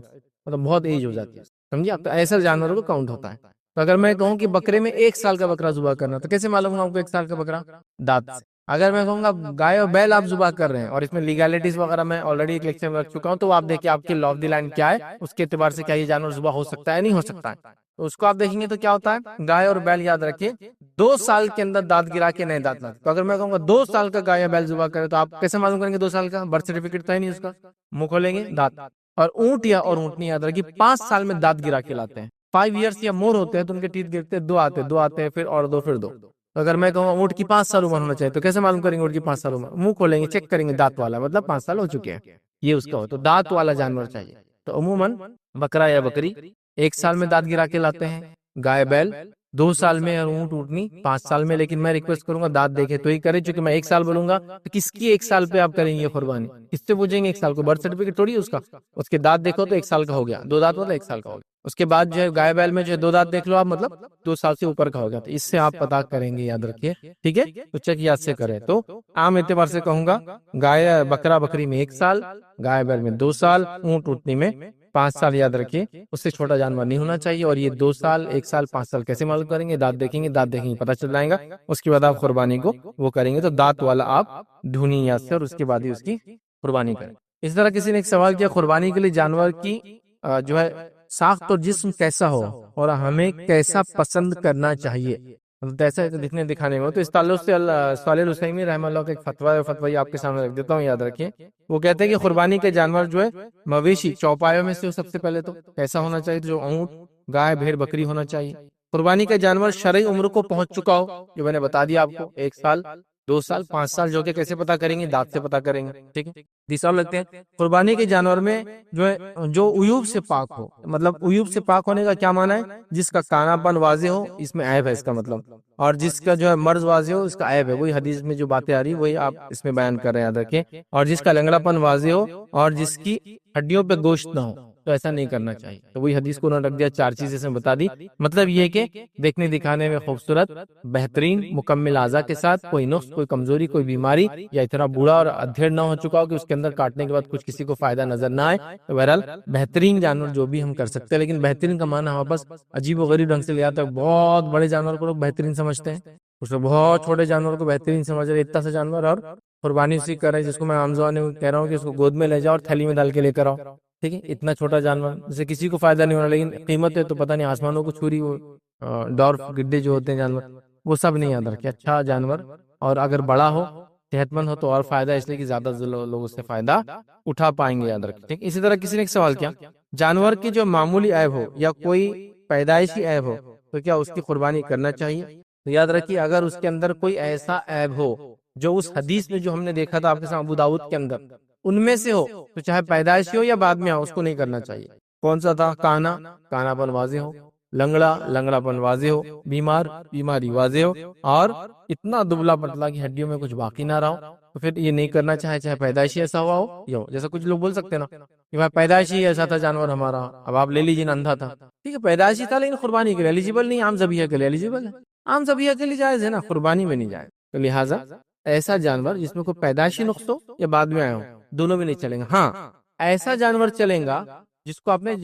مطلب بہت ایج ہو جاتی ہے، سمجھے آپ؟ تو ایسا جانوروں کو کاؤنٹ ہوتا ہے۔ تو اگر میں کہوں کہ بکرے میں 1 سال کا بکرا ذبح کرنا، تو کیسے معلوم ہوگا آپ کو 1 سال کا بکرا؟ دانت سے۔ اگر میں کہوں گا گائے اور بیل آپ ذبح کر رہے ہیں، اور اس میں لیگیلٹیز وغیرہ میں آلریڈی ایک لیکچر میں رکھ چکا ہوں، تو آپ دیکھیں آپ کے لا آف دی لینڈ کیا ہے، اس کے اعتبار سے کیا یہ جانور ذبح ہو سکتا ہے نہیں ہو سکتا ہے، تو اس کو آپ دیکھیں گے تو کیا ہوتا ہے؟ گائے اور بیل یاد رکھیے 2 سال کے اندر دانت گرا کے نئے دانت لاتے۔ تو اگر میں کہوں گا 2 سال کا گائے یا بیل ذبح کرے، تو آپ کیسے معلوم کریں گے 2 سال کا؟ برتھ سرٹیفکیٹ تو ہے نہیں اس کا، منہ کھولیں گے دانت۔ اور اونٹ یا اور اونٹنی یاد رکھیے 5 سال میں دانت گرا کے لاتے ہیں، 5 ایئرس یا مور ہوتے ہیں تو ان کے ٹیتھ گرتے ہیں، 2 آتے ہیں، پھر اور 2 پھر 2۔ تو اگر میں کہوں اونٹ کی 5 سال عمر ہونا چاہیے، تو کیسے معلوم کریں گے اونٹ کی 5 سال عمر؟ منہ کھولیں گے، چیک کریں گے دانت والا، مطلب 5 سال ہو چکے ہیں، یہ اس کا ہو، تو دانت والا جانور چاہیے۔ تو عموماً بکرا یا بکری 1 سال میں دانت گرا کے لاتے ہیں، گائے بیل 2 سال میں، اور اونٹ اونٹنی 5 سال میں۔ لیکن میں ریکویسٹ کروں گا دانت دیکھے تو ہی کرے، چونکہ میں 1 سال بولوں گا تو کس کی 1 سال پہ آپ کریں گے قربانی؟ کس سے پوچھیں گے 1 سال کو؟ برتھ سرٹیفکیٹ تھوڑی ہے اس کا، اس کے دانت دیکھو تو 1 سال کا ہو گیا، 2 دانت والا 1 سال کا ہو گیا۔ اس کے بعد جو ہے گائے بیل میں جو ہے 2 دانت دیکھ لو آپ، مطلب 2 سال سے اوپر کا ہو گیا، تو اس سے آپ پتا کریں گے، یاد رکھیے، ٹھیک ہے؟ تو چیک یاد سے کریں۔ تو عام اعتبار سے کہوں گا گائے بکرا بکری میں 1 سال، گائے بیل میں 2 سال، اونٹ اونٹنی میں 5 سال، یاد رکھیے اس سے چھوٹا جانور نہیں ہونا چاہیے۔ اور یہ 2 سال 1 سال 5 سال کیسے معلوم کریں گے؟ دانت دیکھیں گے پتہ چل جائے گا، اس کے بعد آپ قربانی کو وہ کریں گے۔ تو دانت والا آپ ڈھونی یاد سے، اور اس کے بعد ہی اس کی قربانی کریں۔ اس طرح کسی نے ایک سوال کیا قربانی کے لیے جانور کی جو ہے ساخت اور جسم کیسا ہو، اور ہمیں کیسا پسند کرنا چاہیے؟ ایسا دکھنے دکھانے میں. تو اس تعلق سے صالح الحسینی رحمہ اللہ کا ایک فتوی آپ کے سامنے رکھ دیتا ہوں, یاد رکھیے. وہ کہتے ہیں کہ قربانی کے جانور جو ہے مویشی چوپایوں میں سے سب سے پہلے تو ایسا ہونا چاہیے جو اونٹ, گائے, بھیڑ, بکری ہونا چاہیے. قربانی کا جانور شرعی عمر کو پہنچ چکا ہو, جو میں نے بتا دیا آپ کو, 1 سال, 2 سال, 5 سال, جو کہ کیسے پتا کریں گے, دانت سے پتا کریں گے. ٹھیک ہے. تیسرا لگتے ہیں قربانی کے جانور میں جو ہے جو عیوب سے پاک ہو. مطلب عیوب سے پاک ہونے کا کیا معنی ہے؟ جس کا کانا پن واضح ہو, اس میں عیب ہے اس کا مطلب, اور جس کا جو ہے مرض واضح ہو, اس کا عیب ہے. وہی حدیث میں جو باتیں آ رہی وہی آپ اس میں بیان کر رہے ہیں, یاد رکھیں. اور جس کا لنگڑا پن واضح ہو اور جس کی ہڈیوں پہ گوشت نہ ہو, تو ایسا نہیں کرنا چاہیے. تو وہی حدیث کو انہوں نے رکھ دیا, 4 چیزیں سے بتا دی. مطلب یہ کہ دیکھنے دکھانے میں خوبصورت, بہترین, مکمل اعضاء کے ساتھ, کوئی نقص, کوئی کمزوری, کوئی بیماری, یا اتنا بوڑھا اور ادھیڑ نہ ہو چکا ہو کہ اس کے اندر کاٹنے کے بعد کچھ کسی کو فائدہ نظر نہ آئے. تو بہرحال بہترین جانور جو بھی ہم کر سکتے ہیں, لیکن بہترین کا معنی ہمارے پاس عجیب و غریب ڈھنگ سے لیا تھا. بہت بڑے جانور کو لوگ بہترین سمجھتے ہیں, اس کو بہت چھوٹے جانور کو بہترین سمجھ رہے, اتنا سا جانور, اور قربانی اسی کر رہے ہیں جس کو میں عام زبان میں کہہ رہا ہوں کہ اس کو گود میں لے جاؤ اور تھیلی میں ڈال کے لے کر آؤ. ٹھیک ہے. اتنا چھوٹا جانور جس سے کسی کو فائدہ نہیں ہونا, لیکن قیمت ہے تو پتہ نہیں آسمانوں کو چھوری. وہ ڈورف گڈے جو ہوتے ہیں جانور, وہ سب نہیں یاد رکھے. اچھا جانور, اور اگر بڑا ہو, صحت مند ہو, تو اور فائدہ, اس لیے کہ زیادہ لوگ اس سے فائدہ اٹھا پائیں گے, یاد رکھیں. ٹھیک. اسی طرح کسی نے ایک سوال کیا, جانور کی جو معمولی عیب ہو یا کوئی پیدائشی عیب ہو تو کیا اس کی قربانی کرنا چاہیے؟ تو یاد رکھیے, اگر اس کے اندر کوئی ایسا عیب ہو جو اس حدیث میں جو ہم نے دیکھا تھا آپ کے سامنے ابو داؤد کے اندر, ان میں سے ہو, تو چاہے پیدائشی ہو یا بعد میں ہو, اس کو نہیں کرنا چاہیے. کون سا تھا؟ کانا پن واضح ہو, لنگڑا پن واضح ہو, بیماری واضح ہو, اور اتنا دبلا پتلا کہ ہڈیوں میں کچھ باقی نہ رہو, تو پھر یہ نہیں کرنا چاہے پیدائشی ایسا ہوا ہو یا ہو. جیسا کچھ لوگ بول سکتے ہیں نا کہ بھائی پیدائشی ایسا تھا جانور ہمارا, اب آپ لے لیجیے, اندھا تھا. ٹھیک ہے, پیدائشی تھا لیکن قربانی کے لیے ایلیجیبل نہیں, عام ذبیحہ کے لیے ایلیجیبل ہے. عام ذبیحہ کے لیے جائز ہے نا, قربانی میں نہیں جائز. تو لہٰذا ایسا جانور جس میں کوئی پیدائشی نقص ہو یا بعد میں آیا ہو, دونوں میں نہیں چلیں گا. ہاں, ایسا جانور چلیں گا جس کو آپ نے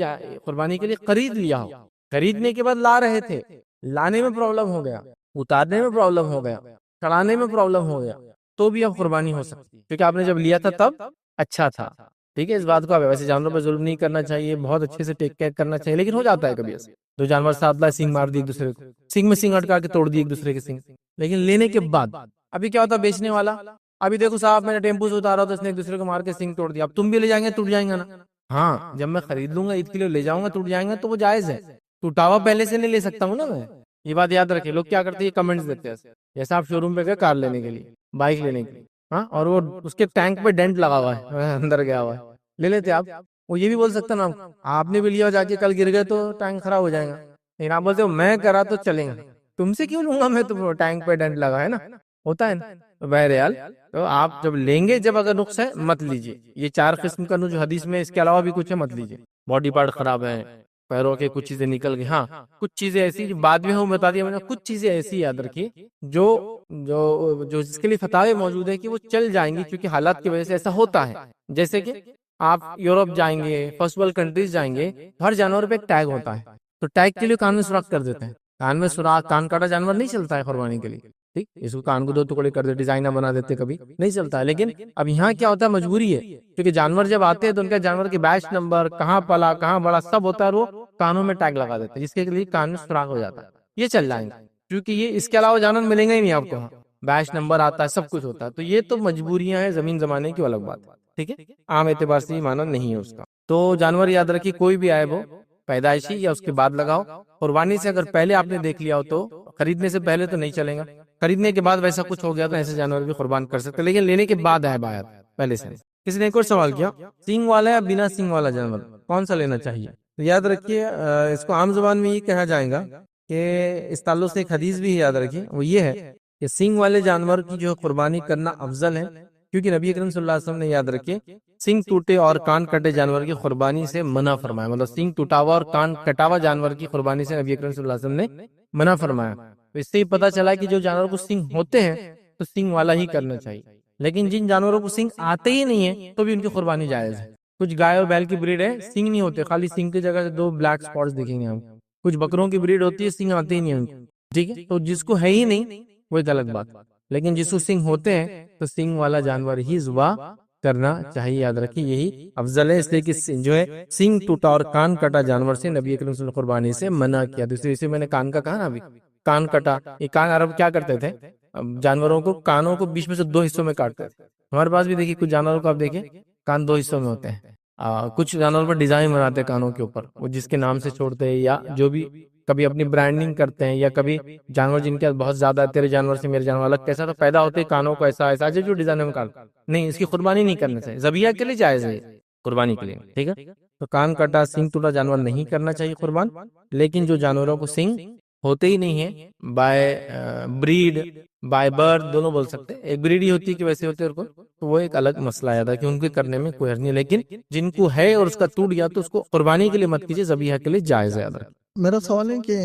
قربانی کے لیے خرید لیا ہو, خریدنے کے بعد لا رہے تھے, لانے میں پرابلم ہو گیا, اتارنے میں پرابلم ہو گیا, چڑھانے میں پرابلم ہو گیا, تو بھی اب قربانی ہو سکتی ہے, کیونکہ آپ نے جب لیا تھا تب اچھا تھا. ٹھیک ہے. اس بات کو ویسے جانوروں پہ ظلم نہیں کرنا چاہیے, بہت اچھے سے ٹیک کیئر کرنا چاہیے, لیکن ہو جاتا ہے کبھی ایسے, دو جانور ساتھ لائے, سینگ مار دی ایک دوسرے کو, سینگ میں سینگ اٹکا کے توڑ دی ایک دوسرے کے سینگ. لیکن لینے کے بعد ابھی کیا ہوتا ہے, بیچنے والا, ابھی دیکھو صاحب میں نے ٹیمپو سے اتارا تو اس نے ایک دوسرے کو مار کے سینگ توڑ دیا, اب تم بھی لے جائیں گے, ٹوٹ جائیں گے نا. ہاں, جب میں خرید لوں گا عید کے لیے لے جاؤں گا, ٹوٹ جائیں گے تو وہ جائز ہے. ٹوٹا ہوا پہلے سے نہیں لے سکتا ہوں نا میں, یہ بات یاد رکھیں. لوگ کیا کرتے ہیں, کمنٹس دیتے ہیں, جیسا آپ شو روم پہ گئے کار لینے کے لیے, بائک لینے کے لیے, ہاں, اور وہ اس کے ٹینک پہ ڈینٹ لگا ہوا ہے, اندر گیا ہوا ہے, لے لیتے آپ. وہ یہ بھی بول سکتا نا, آپ نے بھی لیا جا کے کل گر گئے تو ٹینک خراب ہو جائے گا, لیکن آپ بولتے ہو میں کرا تو چلیں گا, تم سے کیوں لوں گا میں, تو ٹینک پہ ڈینٹ لگا ہے نا, ہوتا ہے نا. بہرحال تو آپ جب لیں گے, جب اگر نقص ہے مت لیجیے. یہ 4 قسم کا جو حدیث میں, اس کے علاوہ بھی کچھ ہے مت لیجیے. باڈی پارٹ خراب ہے, پیروں کے کچھ چیزیں نکل گئی, ہاں کچھ چیزیں ایسی جو بعد میں ہوں بتا دیا میں نے, کچھ چیزیں ایسی یاد رکھیے جو جو جو اس کے لیے فتاوے موجود ہے کہ وہ چل جائیں گی, کیونکہ حالات کی وجہ سے ایسا ہوتا ہے. جیسے کہ آپ یورپ جائیں گے, فرسٹ ورلڈ کنٹریز جائیں گے, ہر جانور پہ ایک ٹیگ ہوتا ہے, تو ٹیگ کے لیے کان میں سوراخ کر دیتے ہیں. کان میں سوراخ, کان کاٹا جانور نہیں چلتا ہے قربانی کے لیے. ٹھیک, اس کو کان کو 2 ٹکڑے کر دے, ڈیزائنر بنا دیتے, کبھی نہیں چلتا ہے. لیکن اب یہاں کیا ہوتا ہے, مجبوری ہے, کیونکہ جانور جب آتے ہیں تو ان کا جانور کے بیچ نمبر, کہاں پلا, کہاں بڑا, سب ہوتا ہے, وہ کانوں میں ٹیگ لگا دیتے ہیں, جس کے لیے کان میں سوراخ ہو جاتا ہے. یہ چل جائیں گے, کیونکہ یہ اس کے علاوہ جانور ملیں گے ہی نہیں آپ کو, بیچ نمبر آتا ہے, سب کچھ ہوتا ہے. تو یہ تو مجبوریاں ہیں, زمین زمانے کی الگ بات ہے. ٹھیک ہے, عام اعتبار سے یہ معنی نہیں ہے اس کا. تو جانور یاد رکھیے, کوئی بھی عیب ہو, پیدائشی یا اس کے بعد لگاؤ. قربانی سے اگر پہلے آپ نے دیکھ لیا ہو تو, خریدنے سے پہلے تو نہیں چلے گا. خریدنے کے بعد ویسا کچھ ہو گیا تو ایسے جانور بھی قربان کر سکتے, لیکن لینے کے بعد عیب آیا پہلے سے. کسی نے ایک اور سوال کیا, سینگ والا یا بنا سینگ والا جانور کون سا لینا چاہیے؟ تو یاد رکھیے, اس کو عام زبان میں یہ کہا جائے گا کہ اس تعلق سے ایک حدیث بھی یاد رکھیے, وہ یہ ہے کہ سینگ والے جانور کی جو قربانی کرنا افضل ہے, کیونکہ نبی اکرم صلی اللہ علیہ وسلم نے, یاد رکھیے, سینگ ٹوٹے اور کان کٹے جانور کی قربانی سے منع فرمایا. مطلب سینگ ٹوٹا ہوا اور کان کٹا ہوا جانور کی قربانی سے نبی اکرم صلی اللہ علیہ وسلم نے منع فرمایا. تو اس سے ہی پتہ چلا کہ جو جانور کو سینگ ہوتے ہیں تو سینگ والا ہی کرنا چاہیے, لیکن جن جانوروں کو سینگ آتے ہی نہیں ہیں تو بھی ان کی قربانی جائز ہے. کچھ گائے اور بیل کی بریڈ ہے, سینگ نہیں ہوتے, خالی سینگ کی جگہ سے 2 بلیک سپاٹس دکھیں گے. ہم کچھ بکروں کی بریڈ ہوتی ہے, سینگ آتے ہی نہیں ان کو. ٹھیک ہے, تو جس کو ہے ہی نہیں وہ ایک الگ بات, لیکن جس کو سینگ ہوتے ہیں تو سینگ والا جانور ہی ذبح کرنا چاہیے. یاد رکھیے یہی افضل ہے, اس لیے کہ جو ہے سینگ ٹوٹا اور کان کٹا جانور سے نبی اکرم صلی اللہ علیہ وسلم قربانی سے منع کیا. دوسری سے میں نے کان کا کہا نا ابھی, کان کٹا. یہ کان عرب کیا کرتے تھے؟ جانوروں کو کانوں کو بیچ میں سے 2 حصوں میں کاٹتے تھے. ہمارے پاس بھی دیکھیے کچھ جانوروں کو آپ دیکھیں کان 2 حصوں میں ہوتے ہیں. کچھ جانوروں پر ڈیزائن بناتے ہیں کانوں کے اوپر، وہ جس کے نام سے چھوڑتے ہیں یا جو بھی کبھی اپنی برانڈنگ کرتے ہیں، یا کبھی جانور جن کے بہت زیادہ تیرے جانور سے میرے جانور الگ کیسا تو پیدا ہوتے ہیں کانوں کو ایسا ایسا جو ڈیزائن میں کاٹ. نہیں، اس کی قربانی نہیں کرنا چاہیے. ذبیحہ کے لیے جائز ہے، قربانی کے لیے ٹھیک ہے. تو کان کٹا سینگ ٹوٹا جانور نہیں کرنا چاہیے قربان. لیکن جو جانوروں کو سینگ ہوتے ہی نہیں ہیں، بائی بریڈ بائی برتھ دونوں بول سکتے ہیں، ایک بریڈ ہی ہوتی ہے کہ ویسے ہوتے ہیں تو وہ ایک الگ مسئلہ آیا تھا کہ ان کے کرنے میں کوئی حرج نہیں. لیکن جن کو ہے اور اس کا ٹوٹ گیا تو اس کو قربانی کے لیے مت کیجیے، ذبیحہ کے لیے جائز ہے. میرا سوال ہے کہ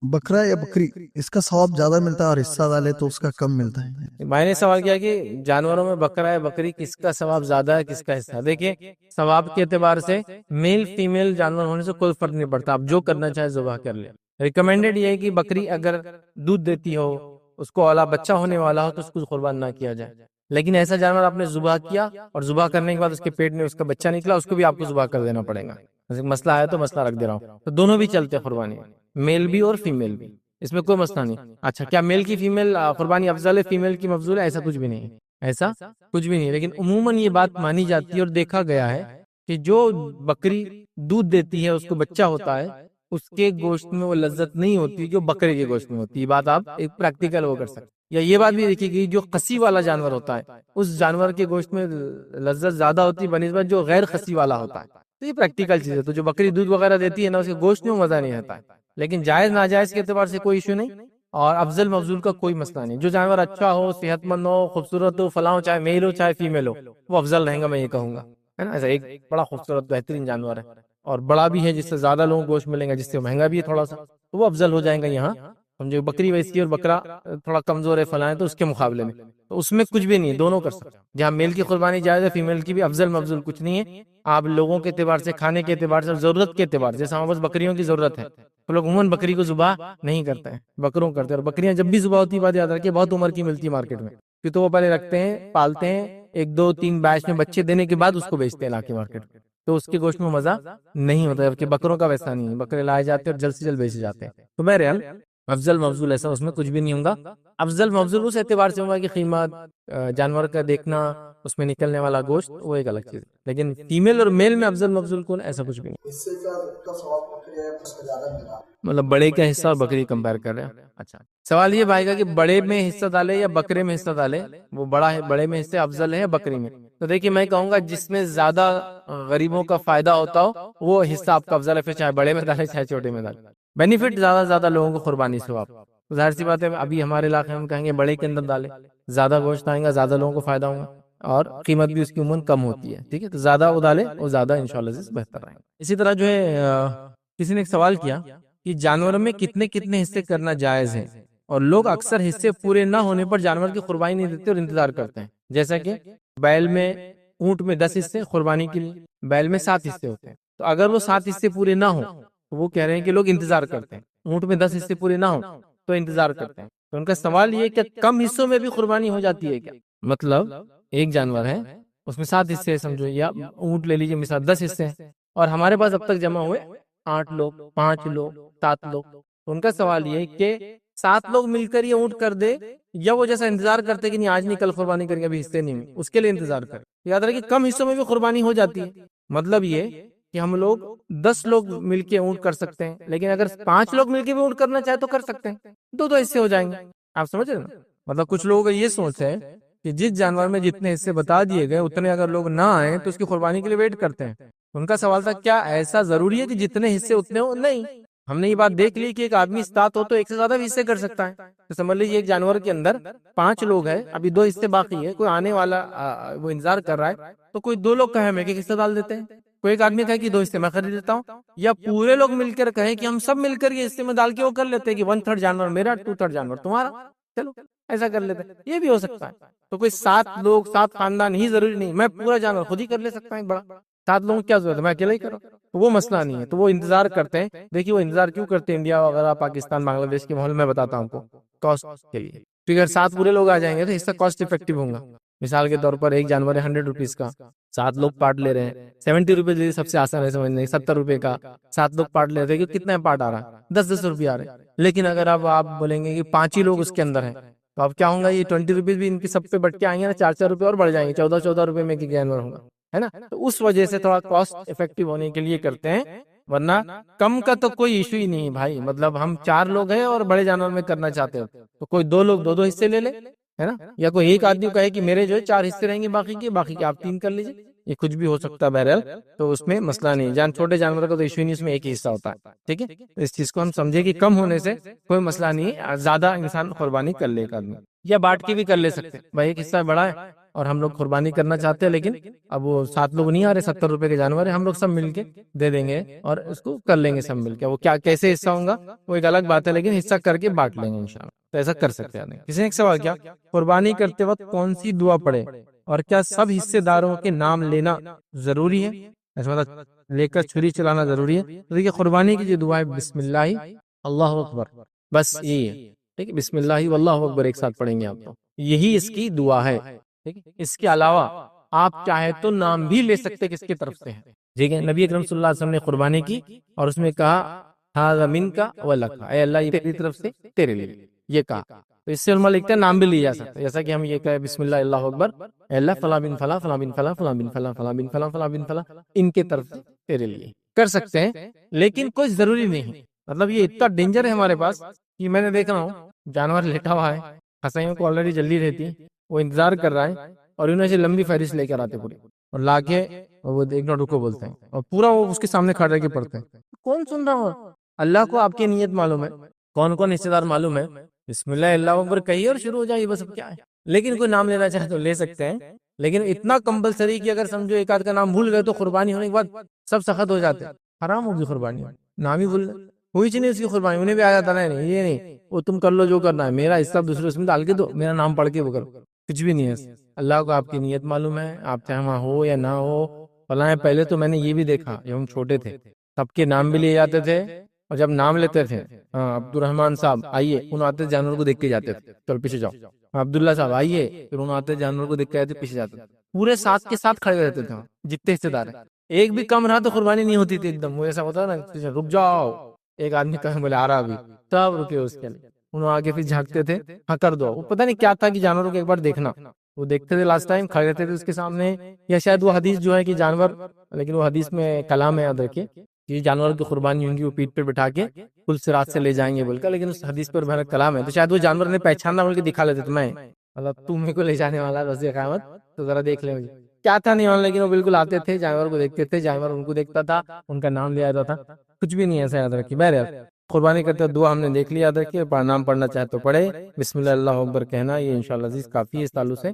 بکرا یا بکری اس کا ثواب زیادہ ملتا ہے اور حصہ ڈالے تو اس کا کم ملتا ہے؟ میں نے سوال کیا کہ جانوروں میں بکرا ہے بکری کس کا ثواب زیادہ ہے کس کا حصہ. دیکھیں ثواب کے اعتبار سے میل فیمیل جانور ہونے سے کوئی فرق نہیں پڑتا، آپ جو کرنا چاہے ذبح کر لیں. ریکمینڈیڈ یہ ہے کہ بکری اگر دودھ دیتی ہو، اس کو اعلیٰ بچہ ہونے والا ہو تو اس کو قربان نہ کیا جائے. لیکن ایسا جانور آپ نے ذبح کیا اور ذبح کرنے کے بعد اس کے پیٹ میں اس کا بچہ نکلا، اس کو بھی آپ کو ذبح کر دینا پڑے گا. مسئلہ آیا تو مسئلہ رکھ دے رہا ہوں. تو دونوں بھی چلتے ہیں قربانی، میل بھی اور فیمیل بھی، اس میں کوئی مسئلہ نہیں. اچھا کیا میل کی فیمیل قربانی افضل ہے فیمیل کی مفضول ہے؟ ایسا کچھ بھی نہیں، ایسا کچھ بھی نہیں. لیکن عموماً یہ بات مانی جاتی ہے اور دیکھا گیا ہے کہ جو بکری دودھ دیتی ہے اس کو بچہ ہوتا ہے، اس کے گوشت میں وہ لذت نہیں ہوتی جو بکرے کے گوشت میں ہوتی ہے. یہ بات آپ ایک پریکٹیکل وہ کر سکتے. یا یہ بات بھی دیکھی گئی جو خسی والا جانور ہوتا ہے اس جانور کے گوشت میں لذت زیادہ ہوتی ہے بنسبت جو غیر خسی والا ہوتا ہے. تو یہ پریکٹیکل چیز ہے. تو جو بکری دودھ وغیرہ دیتی ہے نا اس کے گوشت میں مزہ نہیں آتا ہے. لیکن جائز ناجائز کے اعتبار سے کوئی ایشو نہیں اور افضل مفضول کا کوئی مسئلہ نہیں. جو جانور اچھا ہو، صحت مند ہو، خوبصورت ہو، فلاں چاہے میل ہو چاہے فیمیل ہو، وہ افضل رہے گا، میں یہ کہوں گا، ہے نا. ایسا ایک بڑا خوبصورت بہترین جانور ہے اور بڑا بھی ہے جس سے زیادہ لوگوں کو گوشت ملیں گا، جس سے مہنگا بھی ہے تھوڑا سا، تو وہ افضل ہو جائیں گا. یہاں سمجھے بکری ویسی اور بکرا تھوڑا کمزور ہے فلاں تو اس کے مقابلے میں تو اس میں کچھ بھی نہیں ہے، دونوں کر سکتے. جہاں میل کی قربانی جائز ہے فیمیل کی بھی افضل مفضول کچھ نہیں ہے. آپ لوگوں کے اعتبار سے، کھانے کے اعتبار سے، ضرورت کے اعتبار سے، جیسا ہمیں بس بکریوں کی ضرورت ہے تو لوگ عموماً بکری کو ذبح نہیں کرتے ہیں، بکروں کرتے ہیں. اور بکریاں جب بھی ذبح ہوتی ہے بات یاد رکھیے بہت عمر کی ملتی ہے مارکیٹ میں، پھر تو وہ پہلے رکھتے ہیں پالتے ہیں 1 2 3 بیچ میں بچے دینے کے بعد اس کو بیچتے ہیں لا کے مارکیٹ میں، تو اس کے گوشت میں مزہ نہیں ہوتا ہے. جبکہ بکروں کا ویسا نہیں ہے، بکرے لائے جاتے ہیں اور جلد سے جلد بیچے جاتے ہیں. تو بہرحال افضل مفضول ایسا اس میں کچھ بھی نہیں ہوگا. افضل مفضول اس اعتبار سے ہوگا کہ قیمت جانور کا دیکھنا، اس میں نکلنے والا گوشت وہ ایک الگ چیز ہے. لیکن فیمیل اور میل میں افضل مفضول کون ایسا کچھ بھی نہیں. مطلب بڑے کا حصہ اور بکری کمپیئر کر رہے ہیں. اچھا سوال یہ بھائی کا کہ بڑے میں حصہ ڈالے یا بکرے میں حصہ ڈالے، وہ بڑا ہے بڑے میں حصہ افضل ہے یا بکری میں؟ تو دیکھیے میں کہوں گا جس میں زیادہ غریبوں کا فائدہ ہوتا ہو وہ حصہ آپ کا افضل ہے، پھر چاہے بڑے میں ڈالے چاہے چھوٹے میں ڈالے. بینیفٹ زیادہ لوگوں کو قربانی سے آپ ظاہر سی بات ہے. ابھی ہمارے علاقے میں ہم کہیں گے بڑے کے اندر ڈالے، زیادہ گوشت آئے گا، زیادہ لوگوں کو فائدہ ہوگا اور قیمت بھی اس کی عموماً کم ہوتی ہے. ٹھیک ہے، تو زیادہ وہ ڈالے وہ زیادہ انشاءاللہ بہتر رہے گا. اسی طرح جو ہے کسی نے ایک سوال کیا کہ جانوروں میں کتنے حصے کرنا جائز ہے، اور لوگ اکثر حصے پورے نہ ہونے پر جانور کی قربانی نہیں دیتے اور انتظار کرتے ہیں. جیسا کہ بیل میں اونٹ میں 10 حصے قربانی کے لیے، بیل میں 7 حصے ہوتے ہیں. تو اگر وہ 7 حصے پورے نہ ہوں تو وہ کہہ رہے ہیں کہ لوگ انتظار کرتے ہیں. اونٹ میں 10 حصے پورے نہ ہوں تو انتظار کرتے ہیں. تو ان کا سوال یہ کہ کم حصوں میں بھی قربانی ہو جاتی ہے کیا؟ مطلب ایک جانور ہے اس میں 7 حصے سمجھو، یا اونٹ لے لیجیے مثال 10 حصے ہیں اور ہمارے پاس اب تک جمع ہوئے 8 لوگ 5 لوگ 7 لوگ. تو ان کا سوال یہ کہ 7 لوگ مل کر یہ اونٹ کر دے، یا وہ جیسا انتظار کرتے کہ نہیں آج نہیں کل قربانی کریں گے ابھی حصے نہیں ہوئے، اس کے لیے انتظار کریں. یاد رکھیں کہ کم حصوں میں بھی قربانی ہو جاتی ہے. مطلب یہ کہ ہم لوگ 10 لوگ مل کے اونٹ کر سکتے ہیں، لیکن اگر 5 لوگ مل کے بھی اونٹ کرنا چاہے تو کر سکتے ہیں، 2 حصے ہو جائیں گے. آپ سمجھ رہے نا؟ مطلب کچھ لوگوں کا یہ سوچ ہے کہ جس جانور میں جتنے حصے بتا دیے گئے اتنے اگر لوگ نہ آئیں تو اس کی قربانی کے لیے ویٹ کرتے ہیں. ان کا سوال تھا کیا ایسا ضروری ہے کہ جتنے حصے اتنے ہو؟ نہیں، ہم نے یہ بات دیکھ لی کہ ایک آدمی استاد ہو تو ایک سے زیادہ بھی حصے کر سکتا ہے. تو سمجھ لیجیے ایک جانور کے اندر 5 لوگ ہیں، ابھی 2 حصے باقی ہے، کوئی آنے والا وہ انتظار کر رہا ہے تو کوئی 2 لوگ کہیں میں کہ حصہ ڈال دیتے ہیں، کوئی ایک آدمی کہے کہ 2 حصے میں خرید لیتا ہوں، یا پورے لوگ مل کر کہیں کہ ہم سب مل کر یہ حصے میں ڈال کے وہ کر لیتے ہیں کہ 1/3 جانور میرا 2/3 جانور تمہارا، چلو ایسا کر لیتے ہیں. یہ بھی ہو سکتا ہے. تو کوئی 7 لوگ 7 خاندان ہی ضروری نہیں، میں پورا جانور خود ہی کر لے سکتا ہوں. بڑا 7 لوگوں کی کیا ضرورت ہے، میں اکیلا ہی کروں، تو وہ مسئلہ نہیں ہے. تو وہ انتظار کرتے ہیں. دیکھیے وہ انتظار کیوں کرتے ہیں انڈیا وغیرہ پاکستان بنگلہ دیش کے ماحول میں بتاتا ہوں آپ کو، کاسٹ کے لیے. تو اگر 7 پورے لوگ آ جائیں گے تو حصہ کاسٹ افیکٹو ہوگا. مثال کے طور پر ایک جانور ہے 100 روپیز کا، 7 لوگ پارٹ لے رہے ہیں، 70 روپیز سب سے آسان ہے سمجھنے، 70 روپے کا 7 لوگ پارٹ لے رہے ہیں، کتنا پارٹ آ رہا ہے؟ 10 روپے آ رہے ہیں۔ لیکن اگر اب آپ بولیں گے کہ 5 ہی لوگ اس کے اندر ہیں تو اب کیا ہوں گا، یہ 20 روپیز بھی ان کی سب پہ بٹ کے آئیں گے نا، 4 روپے اور بڑھ جائیں گے، 14 روپے میں جانور ہوگا، ہے نا؟ تو اس وجہ سے تھوڑا کاسٹ افیکٹو ہونے کے لیے کرتے ہیں، ورنہ کم کا تو کوئی ایشو ہی نہیں بھائی، مطلب ہم 4 لوگ ہیں اور بڑے جانور میں کرنا چاہتے ہو تو کوئی 2 لوگ 2 حصے لے لے، ہے نا؟ یا کوئی ایک آدمی کہے کہ میرے جو ہے 4 حصے رہیں گے باقی کے آپ 3 کر لیجیے، یہ کچھ بھی ہو سکتا ہے بہرحال، تو اس میں مسئلہ نہیں، چھوٹے جانور کا تو ایشو نہیں، اس میں ایک ہی حصہ ہوتا ہے، ٹھیک ہے؟ اس چیز کو ہم سمجھے کہ کم ہونے سے کوئی مسئلہ نہیں ہے، زیادہ انسان قربانی کر لے گا آدمی، یا بانٹ کے بھی کر لے سکتے ہیں، بھائی ایک حصہ بڑا ہے اور ہم لوگ قربانی کرنا چاہتے ہیں، لیکن اب وہ 7 لوگ نہیں آ رہے، 70 روپے کے جانور ہے، ہم لوگ سب مل کے دے دیں گے اور اس کو کر لیں گے سب مل کے، وہ کیا کیسے حصہ ہوگا وہ ایک الگ بات ہے، لیکن حصہ کر کے بانٹ لیں گے انشاءاللہ، تو ایسا کر سکتے ہیں۔ کسی نے ایک سوال کیا، قربانی کرتے وقت کون سی دعا پڑھے اور کیا سب حصے داروں کے نام لینا ضروری ہے؟ ایسا مطلب لے کر چھری چلانا ضروری ہے؟ تو دیکھیے قربانی کی جو دعا ہے بسم اللہ اللہ اکبر، بس یہی ہے، ٹھیک ہے؟ بسم اللہ واللہ اکبر ایک ساتھ پڑھیں گے آپ تو، یہی اس کی دعا ہے، ٹھیک ہے؟ اس کے علاوہ آپ چاہے تو نام بھی لے سکتے کس کی طرف سے ہے، ٹھیک ہے؟ نبی اکرم صلی اللہ علیہ وسلم نے قربانی کی اور اس میں کہا ھذا منک ولک، اے اللہ یہ تیری طرف سے تیرے لیے، یہ کہا، تو اس سے علماء لکھتے ہیں نام بھی لیا جا سکتا ہے، جیسا کہ ہم یہ کہے بسم اللہ اللہ اکبر، اے اللہ فلاں بن فلاں فلاں بن فلاں فلاں بن فلاں فلاں بن فلاں فلاں بن فلاں ان کے طرف سے تیرے لیے کر سکتے ہیں، لیکن کوئی ضروری نہیں، مطلب یہ اتنا ڈینجر ہے ہمارے پاس کہ میں نے دیکھ رہا ہوں جانور لیٹا ہوا ہے، خسائیوں کو آلریڈی جلدی رہتی ہے، وہ انتظار کر رہا ہے اور انہیں سے لمبی فہرست لے کر آتے پوری اور لا کے وہ ایک نوٹ رکو بولتے ہیں اور پورا وہ اس کے سامنے کھڑا رہ کے پڑھتے ہیں، کون سن رہا ہو؟ اللہ کو آپ کی نیت معلوم ہے، کون کون حصے دار معلوم ہے، بسم اللہ اللہ اکبر کہیے اور شروع ہو جائے، بس اب کیا ہے، لیکن کوئی نام لینا چاہے تو لے سکتے ہیں، لیکن اتنا کمپلسری کہ اگر سمجھو ایک آدھ کا نام بھول گئے تو قربانی ہونے کے بعد سب سخت ہو جاتے ہیں، حرام ہوگی قربانی، نام ہی بھول ہوئی چیز نہیں اس کی قربانی، انہیں بھی آ جاتا نہیں یہ نہیں، وہ تم کر لو جو کرنا ہے، میرا حصہ دوسرے اس میں ڈال کے دو، میرا نام پڑھ کے وہ کرو، کچھ بھی نہیں ہے، اللہ کو آپ کی نیت معلوم ہے، آپ چاہے وہاں ہو یا نہ ہو فلاں۔ پہلے تو میں نے یہ بھی دیکھا جب ہم چھوٹے تھے سب کے نام بھی لیے جاتے تھے، اور جب نام لیتے تھے عبد الرحمان صاحب آئیے، انہوں آتے جانور کو دیکھ کے جاتے تھے، چل پیچھے جاؤ، عبداللہ صاحب آئیے، پھر انہوں آتے جانور کو دیکھ کے جاتے پیچھے جاتے، پورے ساتھ کے ساتھ کھڑے رہتے تھے جتنے حصے دار ہیں، ایک بھی کم رہا تو قربانی نہیں ہوتی تھی، ایک دم وہ ایسا ہوتا نا رک جاؤ، ایک آدمی کہیں بولے آ رہا ابھی، تب رکے اس کے لیے، انہوں آگے پھر جھانکتے تھے، ہاں کر دو، وہ پتہ نہیں کیا تھا کہ جانوروں کو ایک بار دیکھنا، وہ دیکھتے تھے لاسٹ ٹائم کھڑے رہتے تھے اس کے سامنے، یا شاید وہ حدیث جو ہے کہ جانور، لیکن وہ حدیث میں کلام ہے یاد رکھیے کہ جانور کی قربانی ہوں گی وہ پیٹ پہ بٹھا کے کل صراط سے لے جائیں گے بول کر، لیکن اس حدیث پر بہت کلام ہے، تو شاید وہ جانور نے پہچانا بول کے دکھا لیتے تھے، میں مطلب تم میرے کو لے جانے والا روز قیامت، تو ذرا دیکھ لے مجھے کیا تھا نہیں، لیکن وہ بالکل آتے تھے جانور کو دیکھتے تھے، جانور ان کو دیکھتا تھا، ان کا نام لیا جاتا تھا، کچھ بھی نہیں ایسا یاد رکھیے۔ بہرحال قربانی کرتے دعا ہم نے دیکھ لی، یاد رکھیے، نام پڑھنا چاہے تو پڑھے، بسم اللہ اللہ اکبر کہنا، یہ انشاءاللہ عزیز کافی ہے، اس تعلق سے